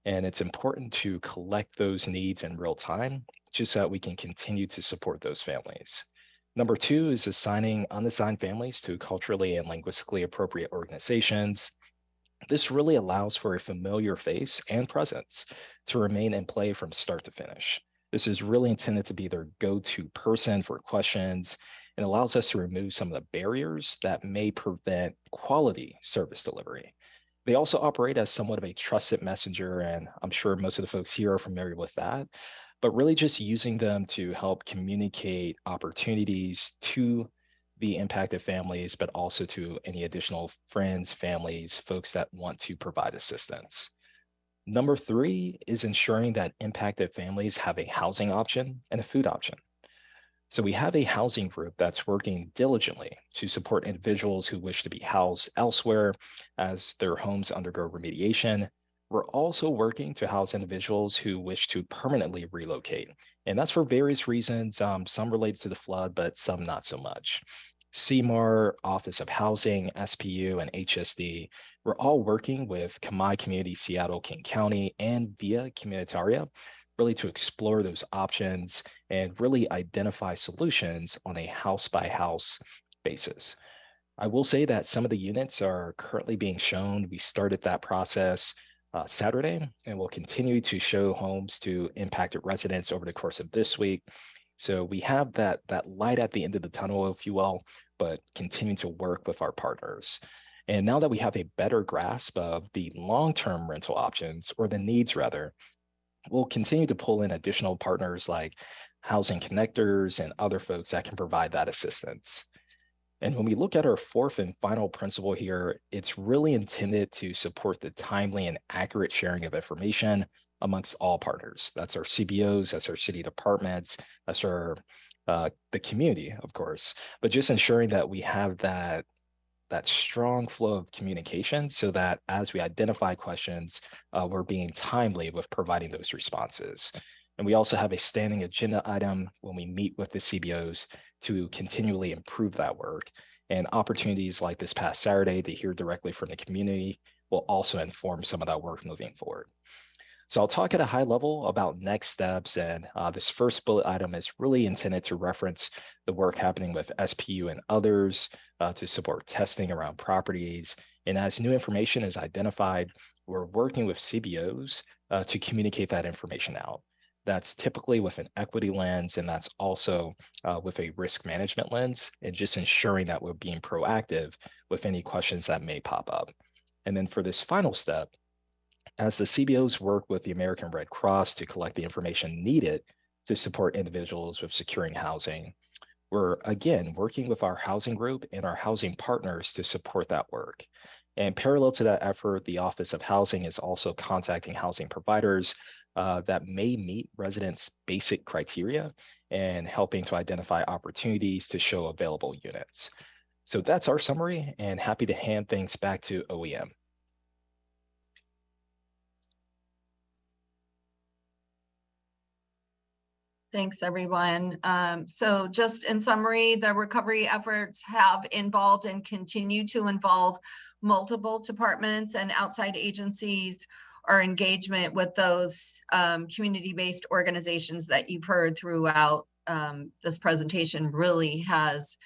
And it's important to collect those needs in real time, just so that we can continue to support those families. Number 2 is assigning unassigned families to culturally and linguistically appropriate organizations. This really allows for a familiar face and presence to remain in play from start to finish. This is really intended to be their go-to person for questions and allows us to remove some of the barriers that may prevent quality service delivery. They also operate as somewhat of a trusted messenger, and I'm sure most of the folks here are familiar with that, but really just using them to help communicate opportunities to the impacted families, but also to any additional friends, families, folks that want to provide assistance. Number 3 is ensuring that impacted families have a housing option and a food option. So we have a housing group that's working diligently to support individuals who wish to be housed elsewhere as their homes undergo remediation. We're also working to house individuals who wish to permanently relocate. And that's for various reasons, some related to the flood, but some not so much. CMAR, Office of Housing, SPU, and HSD, we're all working with Kamai Community, Seattle, King County, and Via Communitaria, really to explore those options and really identify solutions on a house-by-house basis. I will say that some of the units are currently being shown. We started that process Saturday, and we'll continue to show homes to impacted residents over the course of this week. So we have that light at the end of the tunnel, if you will, but continue to work with our partners. And now that we have a better grasp of the long-term rental options, or the needs rather, we'll continue to pull in additional partners like housing connectors and other folks that can provide that assistance. And when we look at our 4th and final principle here, it's really intended to support the timely and accurate sharing of information amongst all partners. That's our CBOs, that's our city departments, that's our the community, of course, but just ensuring that we have that strong flow of communication so that as we identify questions, we're being timely with providing those responses. And we also have a standing agenda item when we meet with the CBOs to continually improve that work. And opportunities like this past Saturday to hear directly from the community will also inform some of that work moving forward. So I'll talk at a high level about next steps, and this first bullet item is really intended to reference the work happening with SPU and others to support testing around properties. And as new information is identified, we're working with CBOs to communicate that information out. That's typically with an equity lens, and that's also with a risk management lens, and just ensuring that we're being proactive with any questions that may pop up. And then for this final step, as the CBOs work with the American Red Cross to collect the information needed to support individuals with securing housing, we're again working with our housing group and our housing partners to support that work. And parallel to that effort, the Office of Housing is also contacting housing providers that may meet residents' basic criteria and helping to identify opportunities to show available units. So that's our summary, and happy to hand things back to OEM. Thanks, everyone. So just in summary, the recovery efforts have involved and continue to involve multiple departments and outside agencies. Our engagement with those community-based organizations that you've heard throughout this presentation really has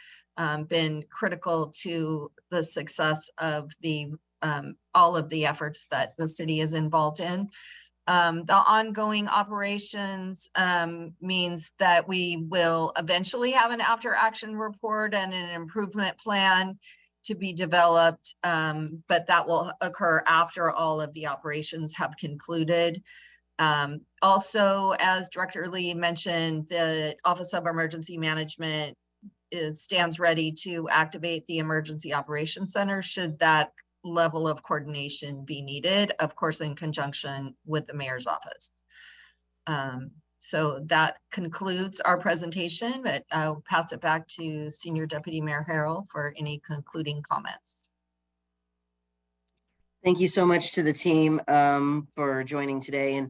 been critical to the success of the all of the efforts that the city is involved in. The ongoing operations means that we will eventually have an after action report and an improvement plan to be developed, but that will occur after all of the operations have concluded. Also, as Director Lee mentioned, the Office of Emergency Management stands ready to activate the Emergency Operations Center should that level of coordination be needed, of course, in conjunction with the mayor's office. So that concludes our presentation, but I'll pass it back to Senior Deputy Mayor Harrell for any concluding comments. Thank you so much to the team for joining today.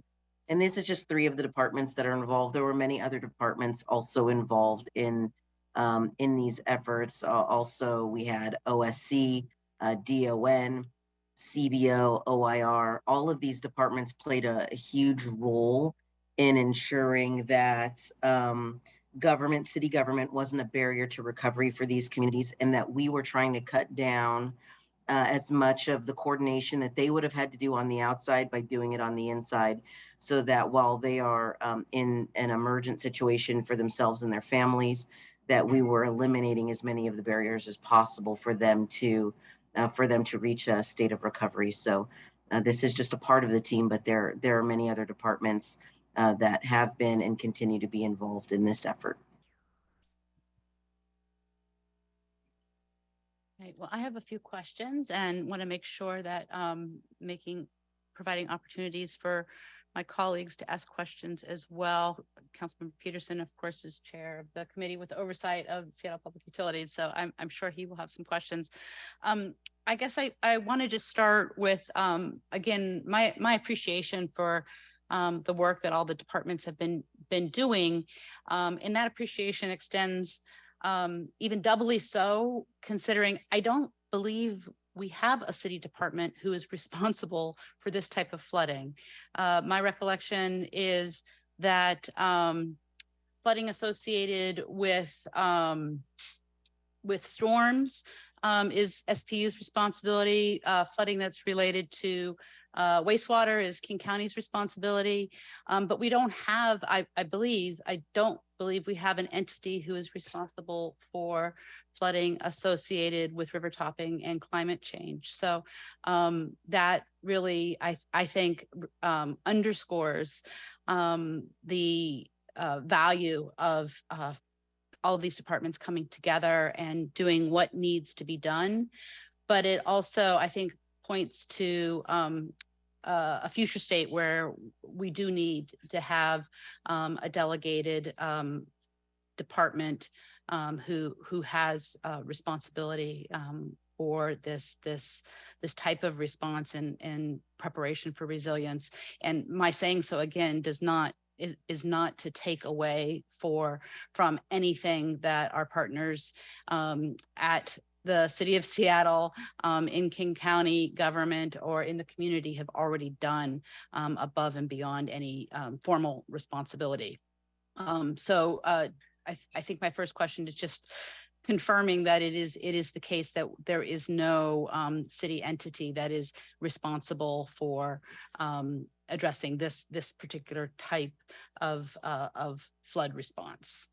And this is just 3 of the departments that are involved. There were many other departments also involved in these efforts. Also, we had OSC, DON, CBO, OIR, all of these departments played a huge role in ensuring that city government wasn't a barrier to recovery for these communities, and that we were trying to cut down as much of the coordination that they would have had to do on the outside by doing it on the inside, so that while they are in an emergent situation for themselves and their families, that we were eliminating as many of the barriers as possible for them to reach a state of recovery. So this is just a part of the team, but there are many other departments that have been and continue to be involved in this effort. Right. Well, I have a few questions and want to make sure that providing opportunities for my colleagues to ask questions as well. Councilmember Peterson, of course, is chair of the committee with oversight of Seattle Public Utilities, so I'm sure he will have some questions. I guess I want to just start with, again, my appreciation for the work that all the departments have been doing, and that appreciation extends even doubly so, considering I don't believe we have a city department who is responsible for this type of flooding. My recollection is that flooding associated with storms is SPU's responsibility. Flooding that's related to wastewater is King County's responsibility. But we don't have, I don't believe we have an entity who is responsible for flooding associated with river topping and climate change. So that really, I think, underscores the value of all of these departments coming together and doing what needs to be done. But it also, I think, points to a future state where we do need to have a delegated department who has responsibility for this type of response and preparation for resilience. And my saying so again is not to take away from anything that our partners at the city of Seattle, in King County government, or in the community have already done above and beyond any formal responsibility. So I think my first question is just confirming that it is the case that there is no city entity that is responsible for addressing this particular type of flood response.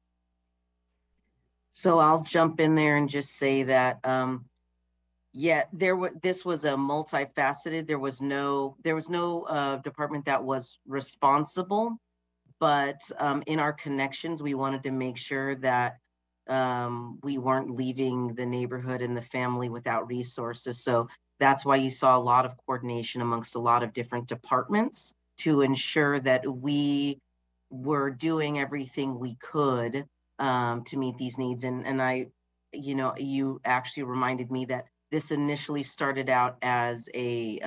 So I'll jump in there and just say that Yeah, this was a multifaceted. There was no department that was responsible, but in our connections, we wanted to make sure that we weren't leaving the neighborhood and the family without resources. So that's why you saw a lot of coordination amongst a lot of different departments to ensure that we were doing everything we could to meet these needs. And I, you actually reminded me that this initially started out as a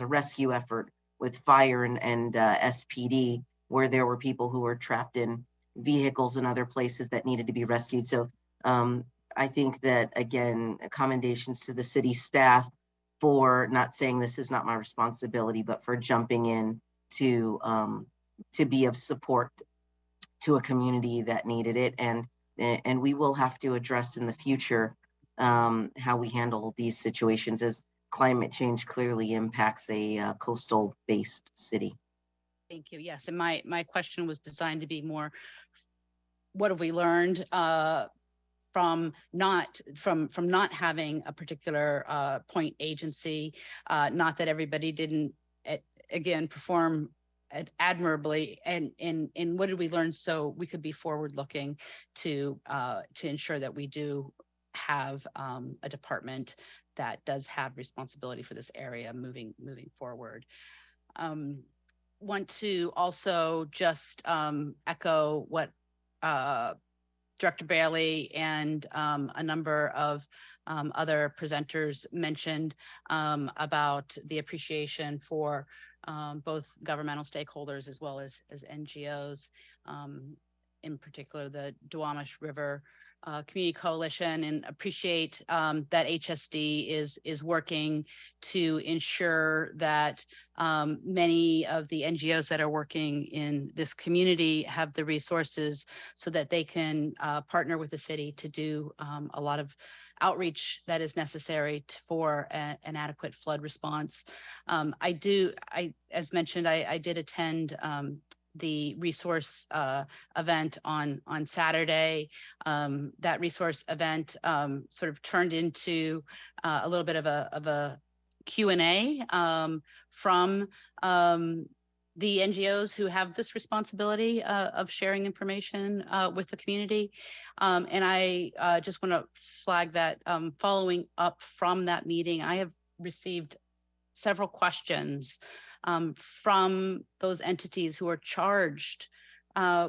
rescue effort with fire and SPD, where there were people who were trapped in vehicles and other places that needed to be rescued. So I think that, again, commendations to the city staff for not saying this is not my responsibility, but for jumping in to be of support to a community that needed it. And we will have to address in the future how we handle these situations, as climate change clearly impacts a coastal based city. Thank you. Yes, and my question was designed to be more, what have we learned from not having a particular point agency? Not that everybody didn't again perform admirably, and what did we learn so we could be forward looking to ensure that we do have a department that does have responsibility for this area moving forward. Want to also just echo what Director Bailey and a number of other presenters mentioned about the appreciation for both governmental stakeholders as well as NGOs, in particular the Duwamish River Community Coalition, and appreciate that HSD is working to ensure that many of the NGOs that are working in this community have the resources so that they can partner with the city to do a lot of outreach that is necessary for an adequate flood response. As mentioned, I did attend the resource event on Saturday. That resource event sort of turned into a little bit of a Q&A from the NGOs who have this responsibility of sharing information with the community. And I just want to flag that following up from that meeting, I have received several questions from those entities who are charged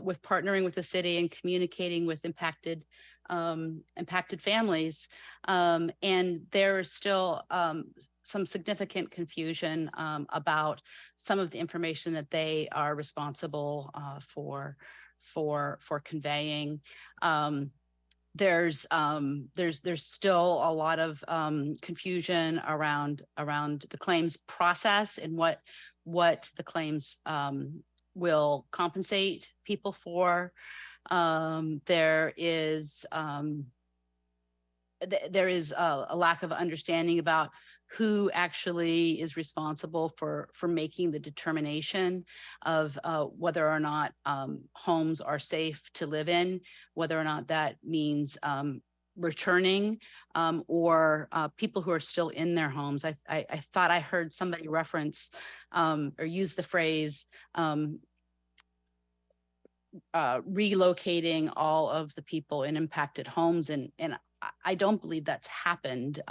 with partnering with the city and communicating with impacted families. And there is still some significant confusion about some of the information that they are responsible for conveying. There's still a lot of confusion around the claims process and what the claims will compensate people for. There is a lack of understanding about who actually is responsible for making the determination of whether or not homes are safe to live in, whether or not that means returning or people who are still in their homes. I thought I heard somebody reference or use the phrase relocating all of the people in impacted homes, and I don't believe that's happened.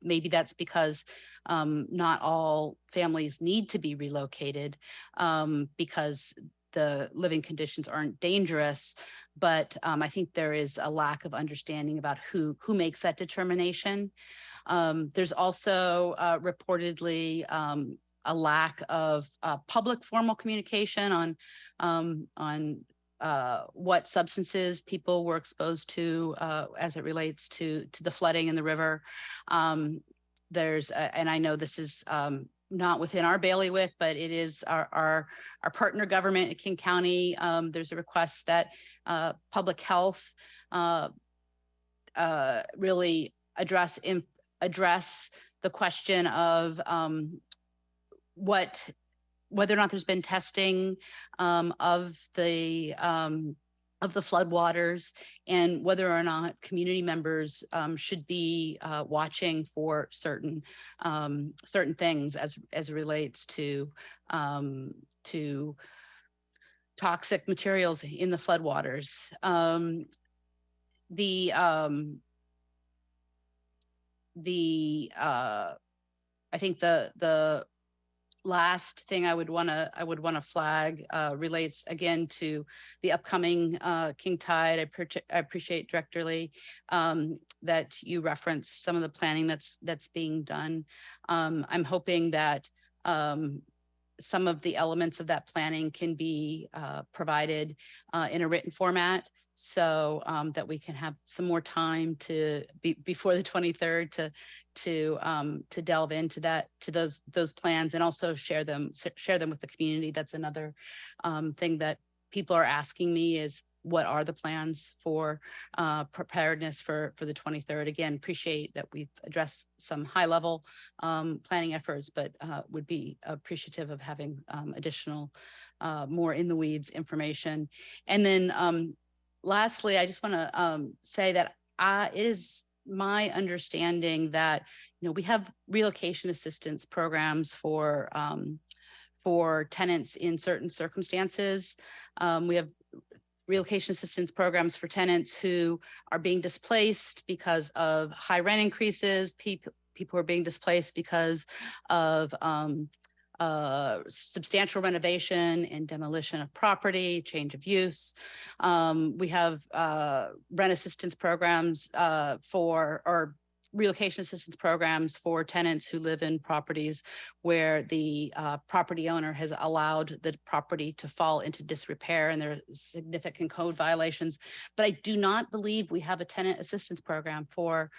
Maybe that's because not all families need to be relocated because the living conditions aren't dangerous, but I think there is a lack of understanding about who makes that determination. There's also reportedly a lack of public formal communication on what substances people were exposed to as it relates to the flooding in the river. There's, and I know this is not within our bailiwick, but it is our partner government at King County. There's a request that public health really address the question of whether or not there's been testing of the the floodwaters, and whether or not community members should be watching for certain things as it relates to toxic materials in the floodwaters. I think the last thing I would want to flag relates again to the upcoming King Tide. I appreciate, Director Lee, that you referenced some of the planning that's being done. I'm hoping that some of the elements of that planning can be provided in a written format, so that we can have some more time before the 23rd to delve into those plans, and also share them with the community. That's another thing that people are asking me is, what are the plans for preparedness for the 23rd? Again, appreciate that we've addressed some high level planning efforts, but would be appreciative of having additional more in the weeds information. And then lastly, I just want to say that it is my understanding that, we have relocation assistance programs for tenants in certain circumstances. We have relocation assistance programs for tenants who are being displaced because of high rent increases, people who are being displaced because of substantial renovation and demolition of property, change of use. We have rent assistance programs or relocation assistance programs for tenants who live in properties where the property owner has allowed the property to fall into disrepair and there are significant code violations. But I do not believe we have a tenant assistance program for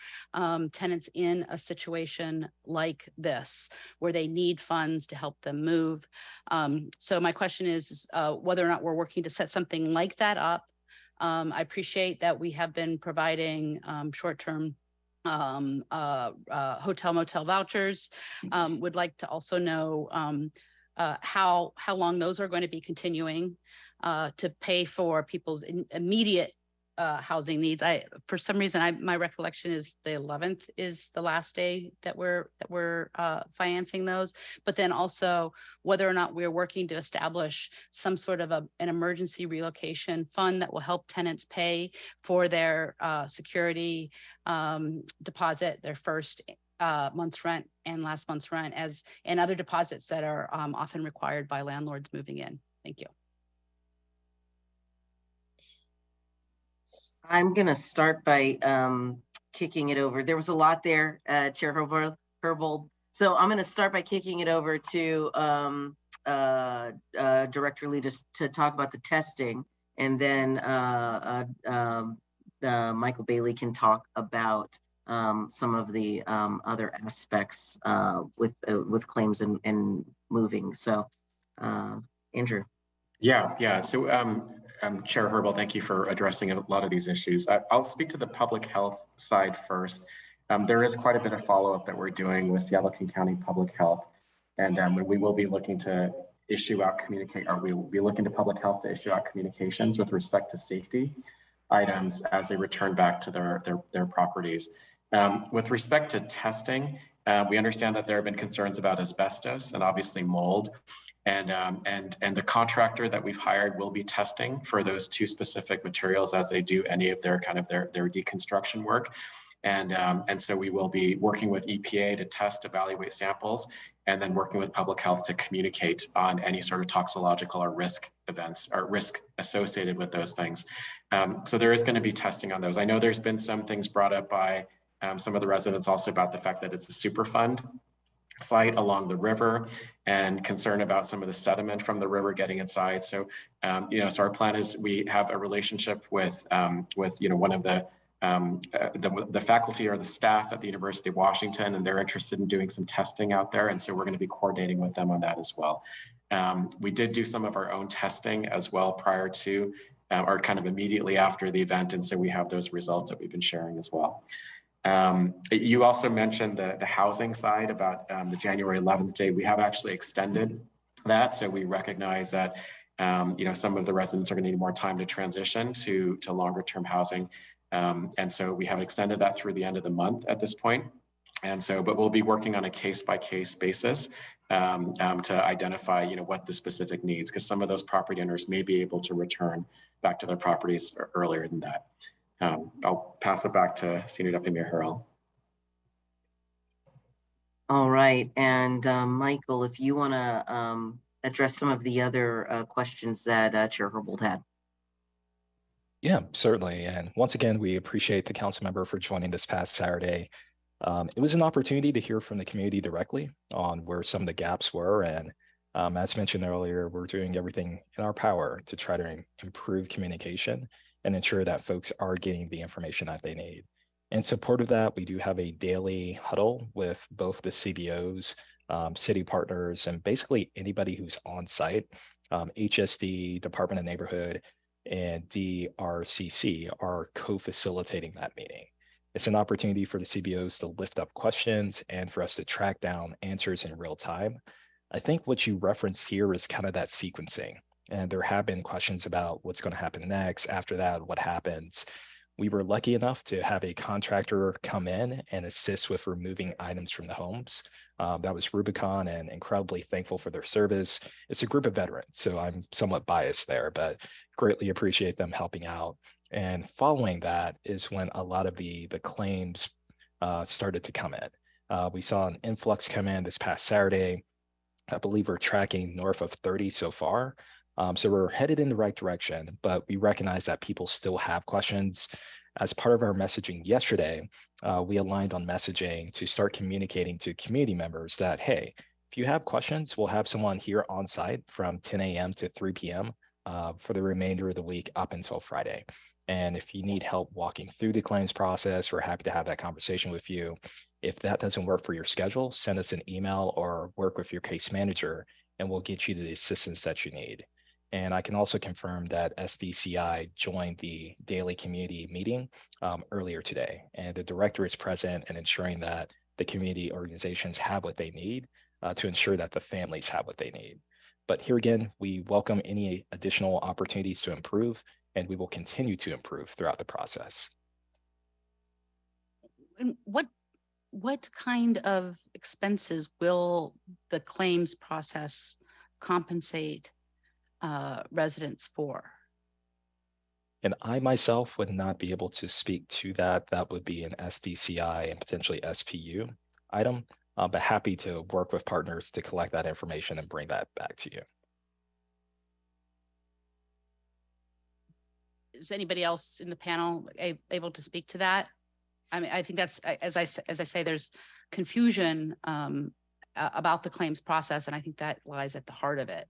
tenants in a situation like this, where they need funds to help them move. So my question is whether or not we're working to set something like that up. I appreciate that we have been providing short-term hotel motel vouchers. Would like to also know how long those are going to be continuing to pay for people's immediate housing needs. For some reason, my recollection is the 11th is the last day that we're financing those. But then also whether or not we're working to establish some sort of an emergency relocation fund that will help tenants pay for their security deposit, their first month's rent and last month's rent, and other deposits that are often required by landlords moving in. Thank you. I'm going to start by kicking it over. There was a lot there, Chair Herbold. So I'm going to start by kicking it over to Director Lee to talk about the testing, and then Michael Bailey can talk about some of the other aspects with claims and moving. So Andrew. Yeah. So Chair Herbold, thank you for addressing a lot of these issues. I'll speak to the public health side first. There is quite a bit of follow-up that we're doing with Seattle King County Public Health, and we will be looking to we'll be looking to public health to issue out communications with respect to safety items as they return back to their properties. With respect to testing, we understand that there have been concerns about asbestos and obviously mold. And the contractor that we've hired will be testing for those two specific materials as they do any of their deconstruction work. And so we will be working with EPA to test, evaluate samples, and then working with public health to communicate on any sort of toxicological or risk events or risk associated with those things. So there is going to be testing on those. I know there's been some things brought up by some of the residents also about the fact that it's a Superfund site along the river and concern about some of the sediment from the river getting inside. So, so our plan is we have a relationship with one of the faculty or the staff at the University of Washington, and they're interested in doing some testing out there. And so we're going to be coordinating with them on that as well. We did do some of our own testing as well prior to or kind of immediately after the event. And so we have those results that we've been sharing as well. You also mentioned the housing side about the January 11th date. We have actually extended that. So we recognize that some of the residents are going to need more time to transition to longer term housing. And so we have extended that through the end of the month at this point. And so, but we'll be working on a case by case basis to identify, what the specific needs, because some of those property owners may be able to return back to their properties earlier than that. I'll pass it back to Senior Deputy Mayor Harrell. All right, and Michael, if you want to address some of the other questions that Chair Herbold had. Yeah, certainly. And once again, we appreciate the council member for joining this past Saturday. It was an opportunity to hear from the community directly on where some of the gaps were. And as mentioned earlier, we're doing everything in our power to try to improve communication and ensure that folks are getting the information that they need. In support of that, we do have a daily huddle with both the CBOs, city partners, and basically anybody who's on site. HSD, Department of Neighborhood, and DRCC are co-facilitating that meeting. It's an opportunity for the CBOs to lift up questions and for us to track down answers in real time. I think what you referenced here is kind of that sequencing. And there have been questions about what's going to happen next. After that, what happens? We were lucky enough to have a contractor come in and assist with removing items from the homes. That was Rubicon, and incredibly thankful for their service. It's a group of veterans, so I'm somewhat biased there, but greatly appreciate them helping out. And following that is when a lot of the claims started to come in. We saw an influx come in this past Saturday. I believe we're tracking north of 30 so far. So we're headed in the right direction, but we recognize that people still have questions. As part of our messaging yesterday, we aligned on messaging to start communicating to community members that, hey, if you have questions, we'll have someone here on site from 10 a.m. to 3 p.m. For the remainder of the week up until Friday. And if you need help walking through the claims process, we're happy to have that conversation with you. If that doesn't work for your schedule, send us an email or work with your case manager, and we'll get you the assistance that you need. And I can also confirm that SDCI joined the daily community meeting earlier today, and the director is present and ensuring that the community organizations have what they need to ensure that the families have what they need. But here again, we welcome any additional opportunities to improve, and we will continue to improve throughout the process. And what kind of expenses will the claims process compensate residents for? And I myself would not be able to speak to that. That would be an SDCI and potentially SPU item, but happy to work with partners to collect that information and bring that back to you. Is anybody else in the panel able to speak to that? I mean, I think that's, as I say, there's confusion about the claims process, and I think that lies at the heart of it.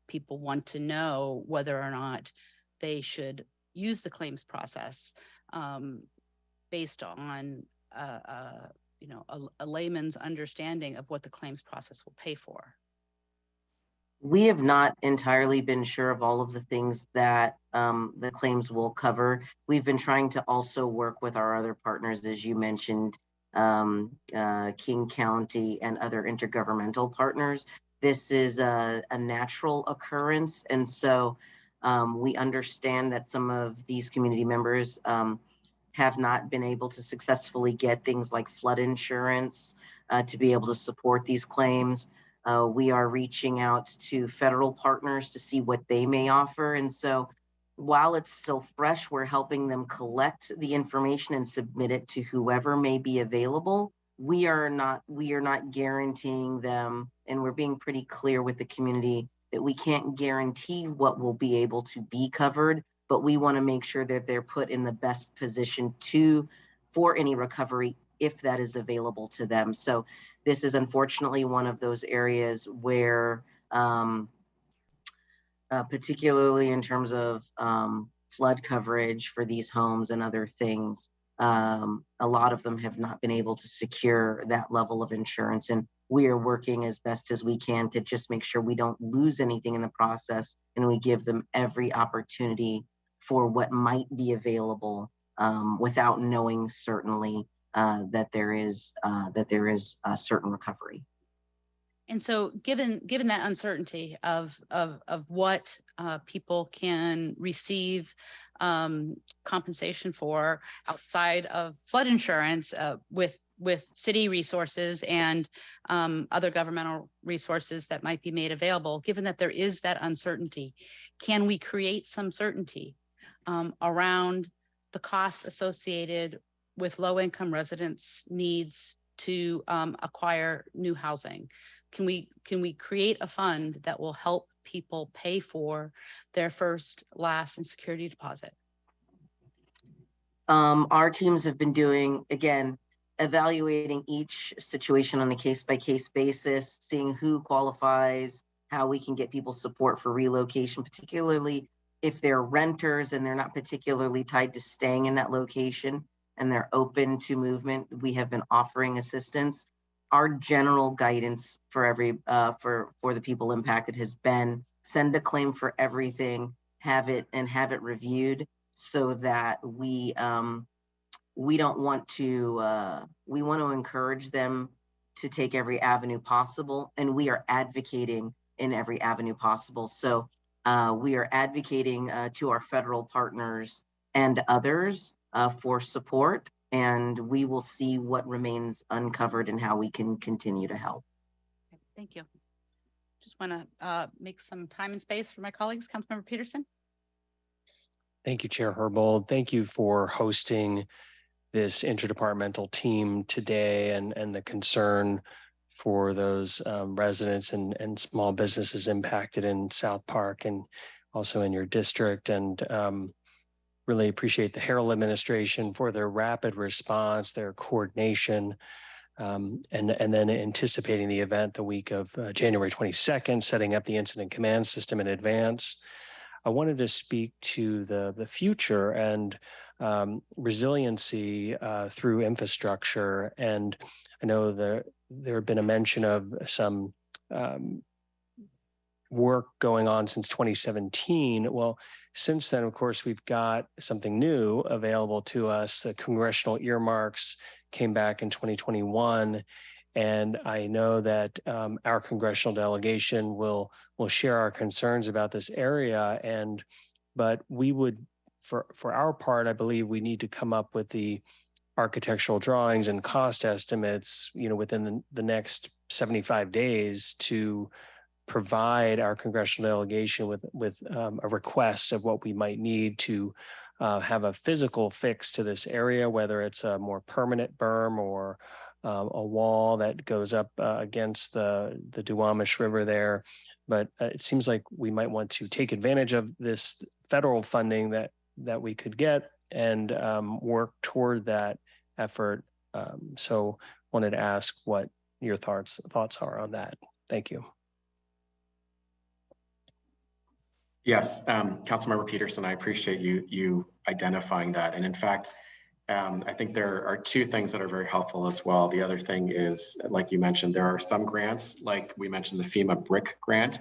People want to know whether or not they should use the claims process based on a layman's understanding of what the claims process will pay for. We have not entirely been sure of all of the things that the claims will cover. We've been trying to also work with our other partners, as you mentioned, King County and other intergovernmental partners. This is a natural occurrence. And so we understand that some of these community members have not been able to successfully get things like flood insurance to be able to support these claims. We are reaching out to federal partners to see what they may offer. And so while it's still fresh, we're helping them collect the information and submit it to whoever may be available. We are not guaranteeing them, and we're being pretty clear with the community that we can't guarantee what will be able to be covered, but we want to make sure that they're put in the best position for any recovery if that is available to them. So this is unfortunately one of those areas where, particularly in terms of flood coverage for these homes and other things, a lot of them have not been able to secure that level of insurance. And we are working as best as we can to just make sure we don't lose anything in the process, and we give them every opportunity for what might be available without knowing certainly that there is a certain recovery. And so given that uncertainty of what people can receive compensation for outside of flood insurance with city resources and other governmental resources that might be made available, given that there is that uncertainty, can we create some certainty around the costs associated with low-income residents' needs to acquire new housing? Can we create a fund that will help people pay for their first, last, and security deposit? Our teams have been doing, again, evaluating each situation on a case-by-case basis, seeing who qualifies, how we can get people support for relocation, particularly if they're renters and they're not particularly tied to staying in that location and they're open to movement. We have been offering assistance. Our general guidance for for the people impacted has been send a claim for everything, have it reviewed, so that we don't want to we want to encourage them to take every avenue possible, and we are advocating in every avenue possible. So we are advocating to our federal partners and others for support, and we will see what remains uncovered and how we can continue to help. Okay, thank you. Just want to make some time and space for my colleagues. Councilmember Peterson. Thank you, Chair Herbold. Thank you for hosting this interdepartmental team today and the concern for those residents and small businesses impacted in South Park and also in your district. And really appreciate the Harrell administration for their rapid response, their coordination, and then anticipating the event the week of January 22nd, setting up the incident command system in advance. I wanted to speak to the future and resiliency through infrastructure. And I know there have been a mention of some work going on since 2017. Well, since then, of course, we've got something new available to us. The congressional earmarks came back in 2021. And I know that our congressional delegation will share our concerns about this area. But we would, for our part, I believe we need to come up with the architectural drawings and cost estimates, within the next 75 days to provide our congressional delegation with a request of what we might need to have a physical fix to this area, whether it's a more permanent berm or a wall that goes up against the Duwamish River there. But it seems like we might want to take advantage of this federal funding that we could get and work toward that effort. So wanted to ask what your thoughts are on that. Thank you. Yes, Councilmember Peterson, I appreciate you identifying that. And in fact, I think there are two things that are very helpful as well. The other thing is, like you mentioned, there are some grants, like we mentioned the FEMA BRIC grant,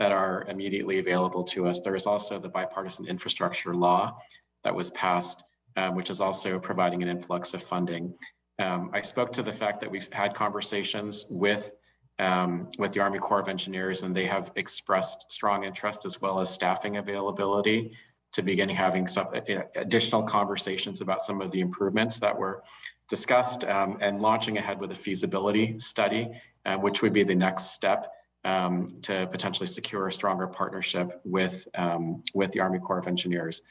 that are immediately available to us. There is also the bipartisan infrastructure law that was passed, which is also providing an influx of funding. I spoke to the fact that we've had conversations with the Army Corps of Engineers, and they have expressed strong interest as well as staffing availability to begin having some additional conversations about some of the improvements that were discussed, and launching ahead with a feasibility study, which would be the next step to potentially secure a stronger partnership with the Army Corps of Engineers.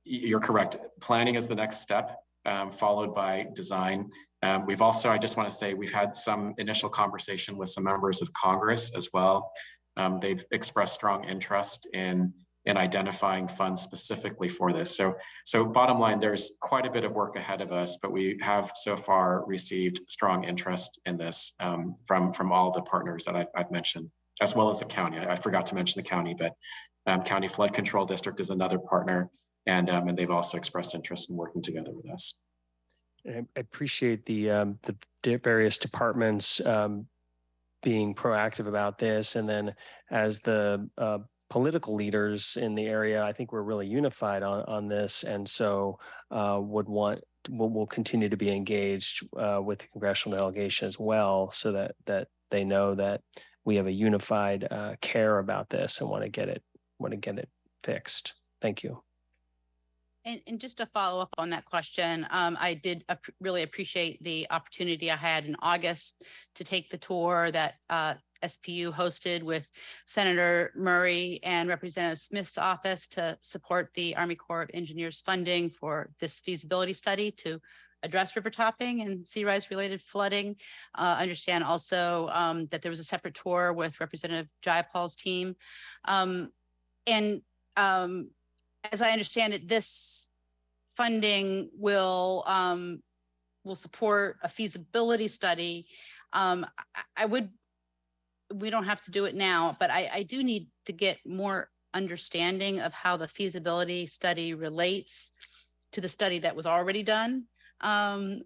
You're correct. Planning is the next step, followed by design. We've also, I just want to say, we've had some initial conversation with some members of Congress as well. They've expressed strong interest in identifying funds specifically for this. So bottom line, there's quite a bit of work ahead of us, but we have so far received strong interest in this from all the partners that I've mentioned, as well as the county. I forgot to mention the county, but County Flood Control District is another partner, and they've also expressed interest in working together with us. I appreciate the various departments being proactive about this. And then as the political leaders in the area, I think we're really unified on this. And so we'll continue to be engaged with the congressional delegation as well, so that they know that we have a unified care about this and want to get it fixed. Thank you. And just to follow up on that question, I did really appreciate the opportunity I had in August to take the tour that SPU hosted with Senator Murray and Representative Smith's office to support the Army Corps of Engineers funding for this feasibility study to address river topping and sea rise related flooding. I understand also that there was a separate tour with Representative Jayapal's team. As I understand it, this funding will support a feasibility study. We don't have to do it now, but I do need to get more understanding of how the feasibility study relates to the study that was already done on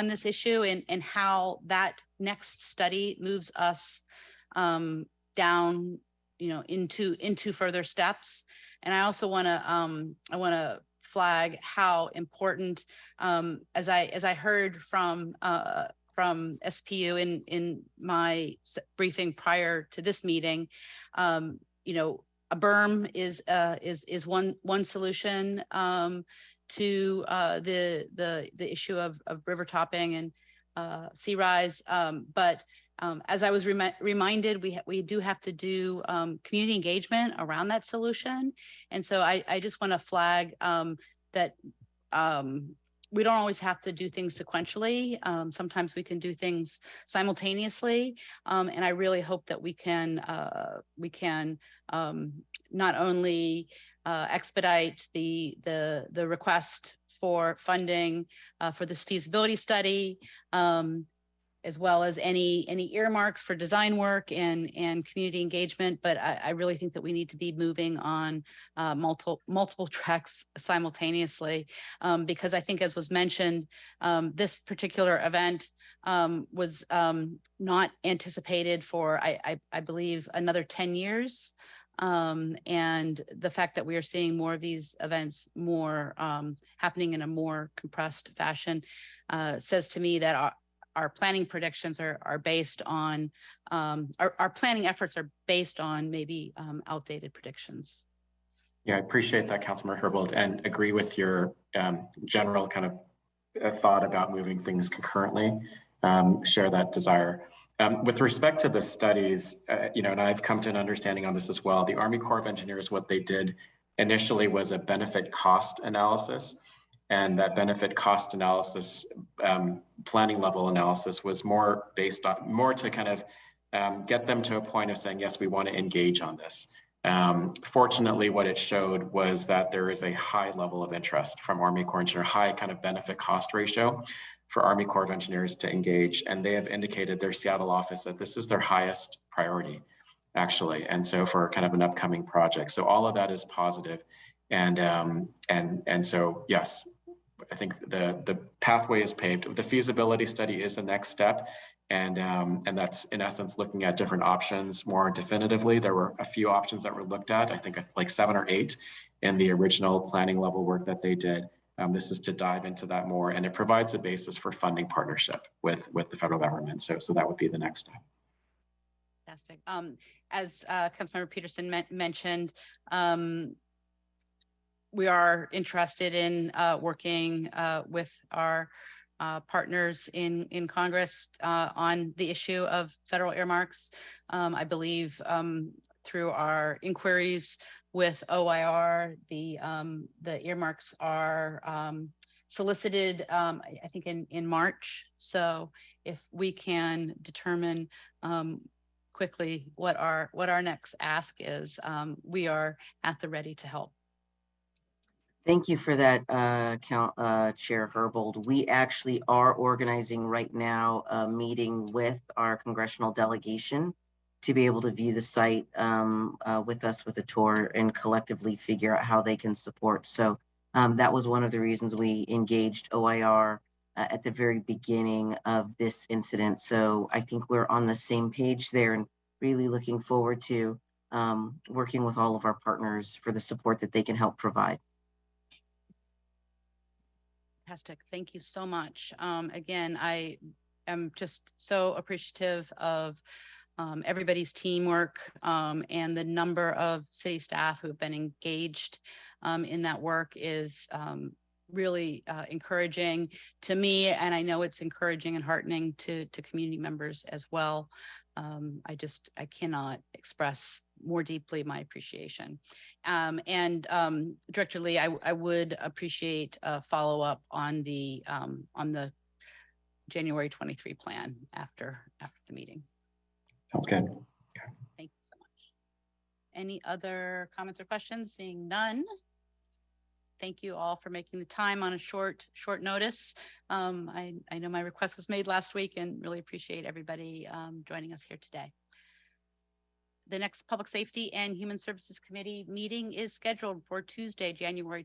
this issue, and how that next study moves us down, into further steps. And I also want to flag how important, as I heard from SPU in my briefing prior to this meeting, a berm is one solution to the issue of river topping and sea rise, but as I was reminded, we do have to do community engagement around that solution. And so I just want to flag that we don't always have to do things sequentially. Sometimes we can do things simultaneously. And I really hope that we can not only expedite the request for funding for this feasibility study, as well as any earmarks for design work and community engagement. But I really think that we need to be moving on multiple tracks simultaneously, because I think, as was mentioned, this particular event was not anticipated for, I believe, another 10 years. And the fact that we are seeing more of these events happening in a more compressed fashion says to me that our planning predictions are based on, our planning efforts are based on maybe outdated predictions. Yeah, I appreciate that, Councilmember Herbold, and agree with your general kind of thought about moving things concurrently. Share that desire. With respect to the studies, and I've come to an understanding on this as well. The Army Corps of Engineers, what they did initially was a benefit cost analysis. And that benefit cost analysis, planning level analysis, was more based on to kind of get them to a point of saying, yes, we want to engage on this. Fortunately, what it showed was that there is a high level of interest from Army Corps of Engineers, high kind of benefit cost ratio for Army Corps of Engineers to engage. And they have indicated, their Seattle office, that this is their highest priority, actually. And so for kind of an upcoming project. So all of that is positive. And so, yes, I think the pathway is paved. The feasibility study is the next step. And that's, in essence, looking at different options more definitively. There were a few options that were looked at, I think like 7 or 8 in the original planning level work that they did. This is to dive into that more, and it provides a basis for funding partnership with the federal government. So that would be the next step. Fantastic. As Councilmember Peterson mentioned, we are interested in working with our partners in Congress on the issue of federal earmarks. I believe through our inquiries with OIR, the earmarks are solicited, I think in March. So if we can determine quickly what our next ask is, we are at the ready to help. Thank you for that, Chair Herbold. We actually are organizing right now a meeting with our congressional delegation to be able to view the site with us with a tour and collectively figure out how they can support. So that was one of the reasons we engaged OIR at the very beginning of this incident. So I think we're on the same page there, and really looking forward to working with all of our partners for the support that they can help provide. Fantastic. Thank you so much. Again, I am just so appreciative of everybody's teamwork and the number of city staff who have been engaged in that work is really encouraging to me. And I know it's encouraging and heartening to community members as well. I cannot express more deeply my appreciation. Director Lee, I would appreciate a follow-up on the January 23 plan after the meeting. Okay. Thank you so much. Any other comments or questions? Seeing none. Thank you all for making the time on a short notice. I know my request was made last week and really appreciate everybody joining us here today. The next Public Safety and Human Services Committee meeting is scheduled for Tuesday, January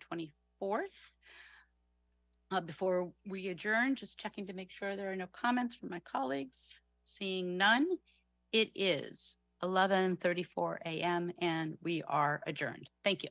24th. Before we adjourn, just checking to make sure there are no comments from my colleagues. Seeing none, it is 11:34 a.m. and we are adjourned. Thank you.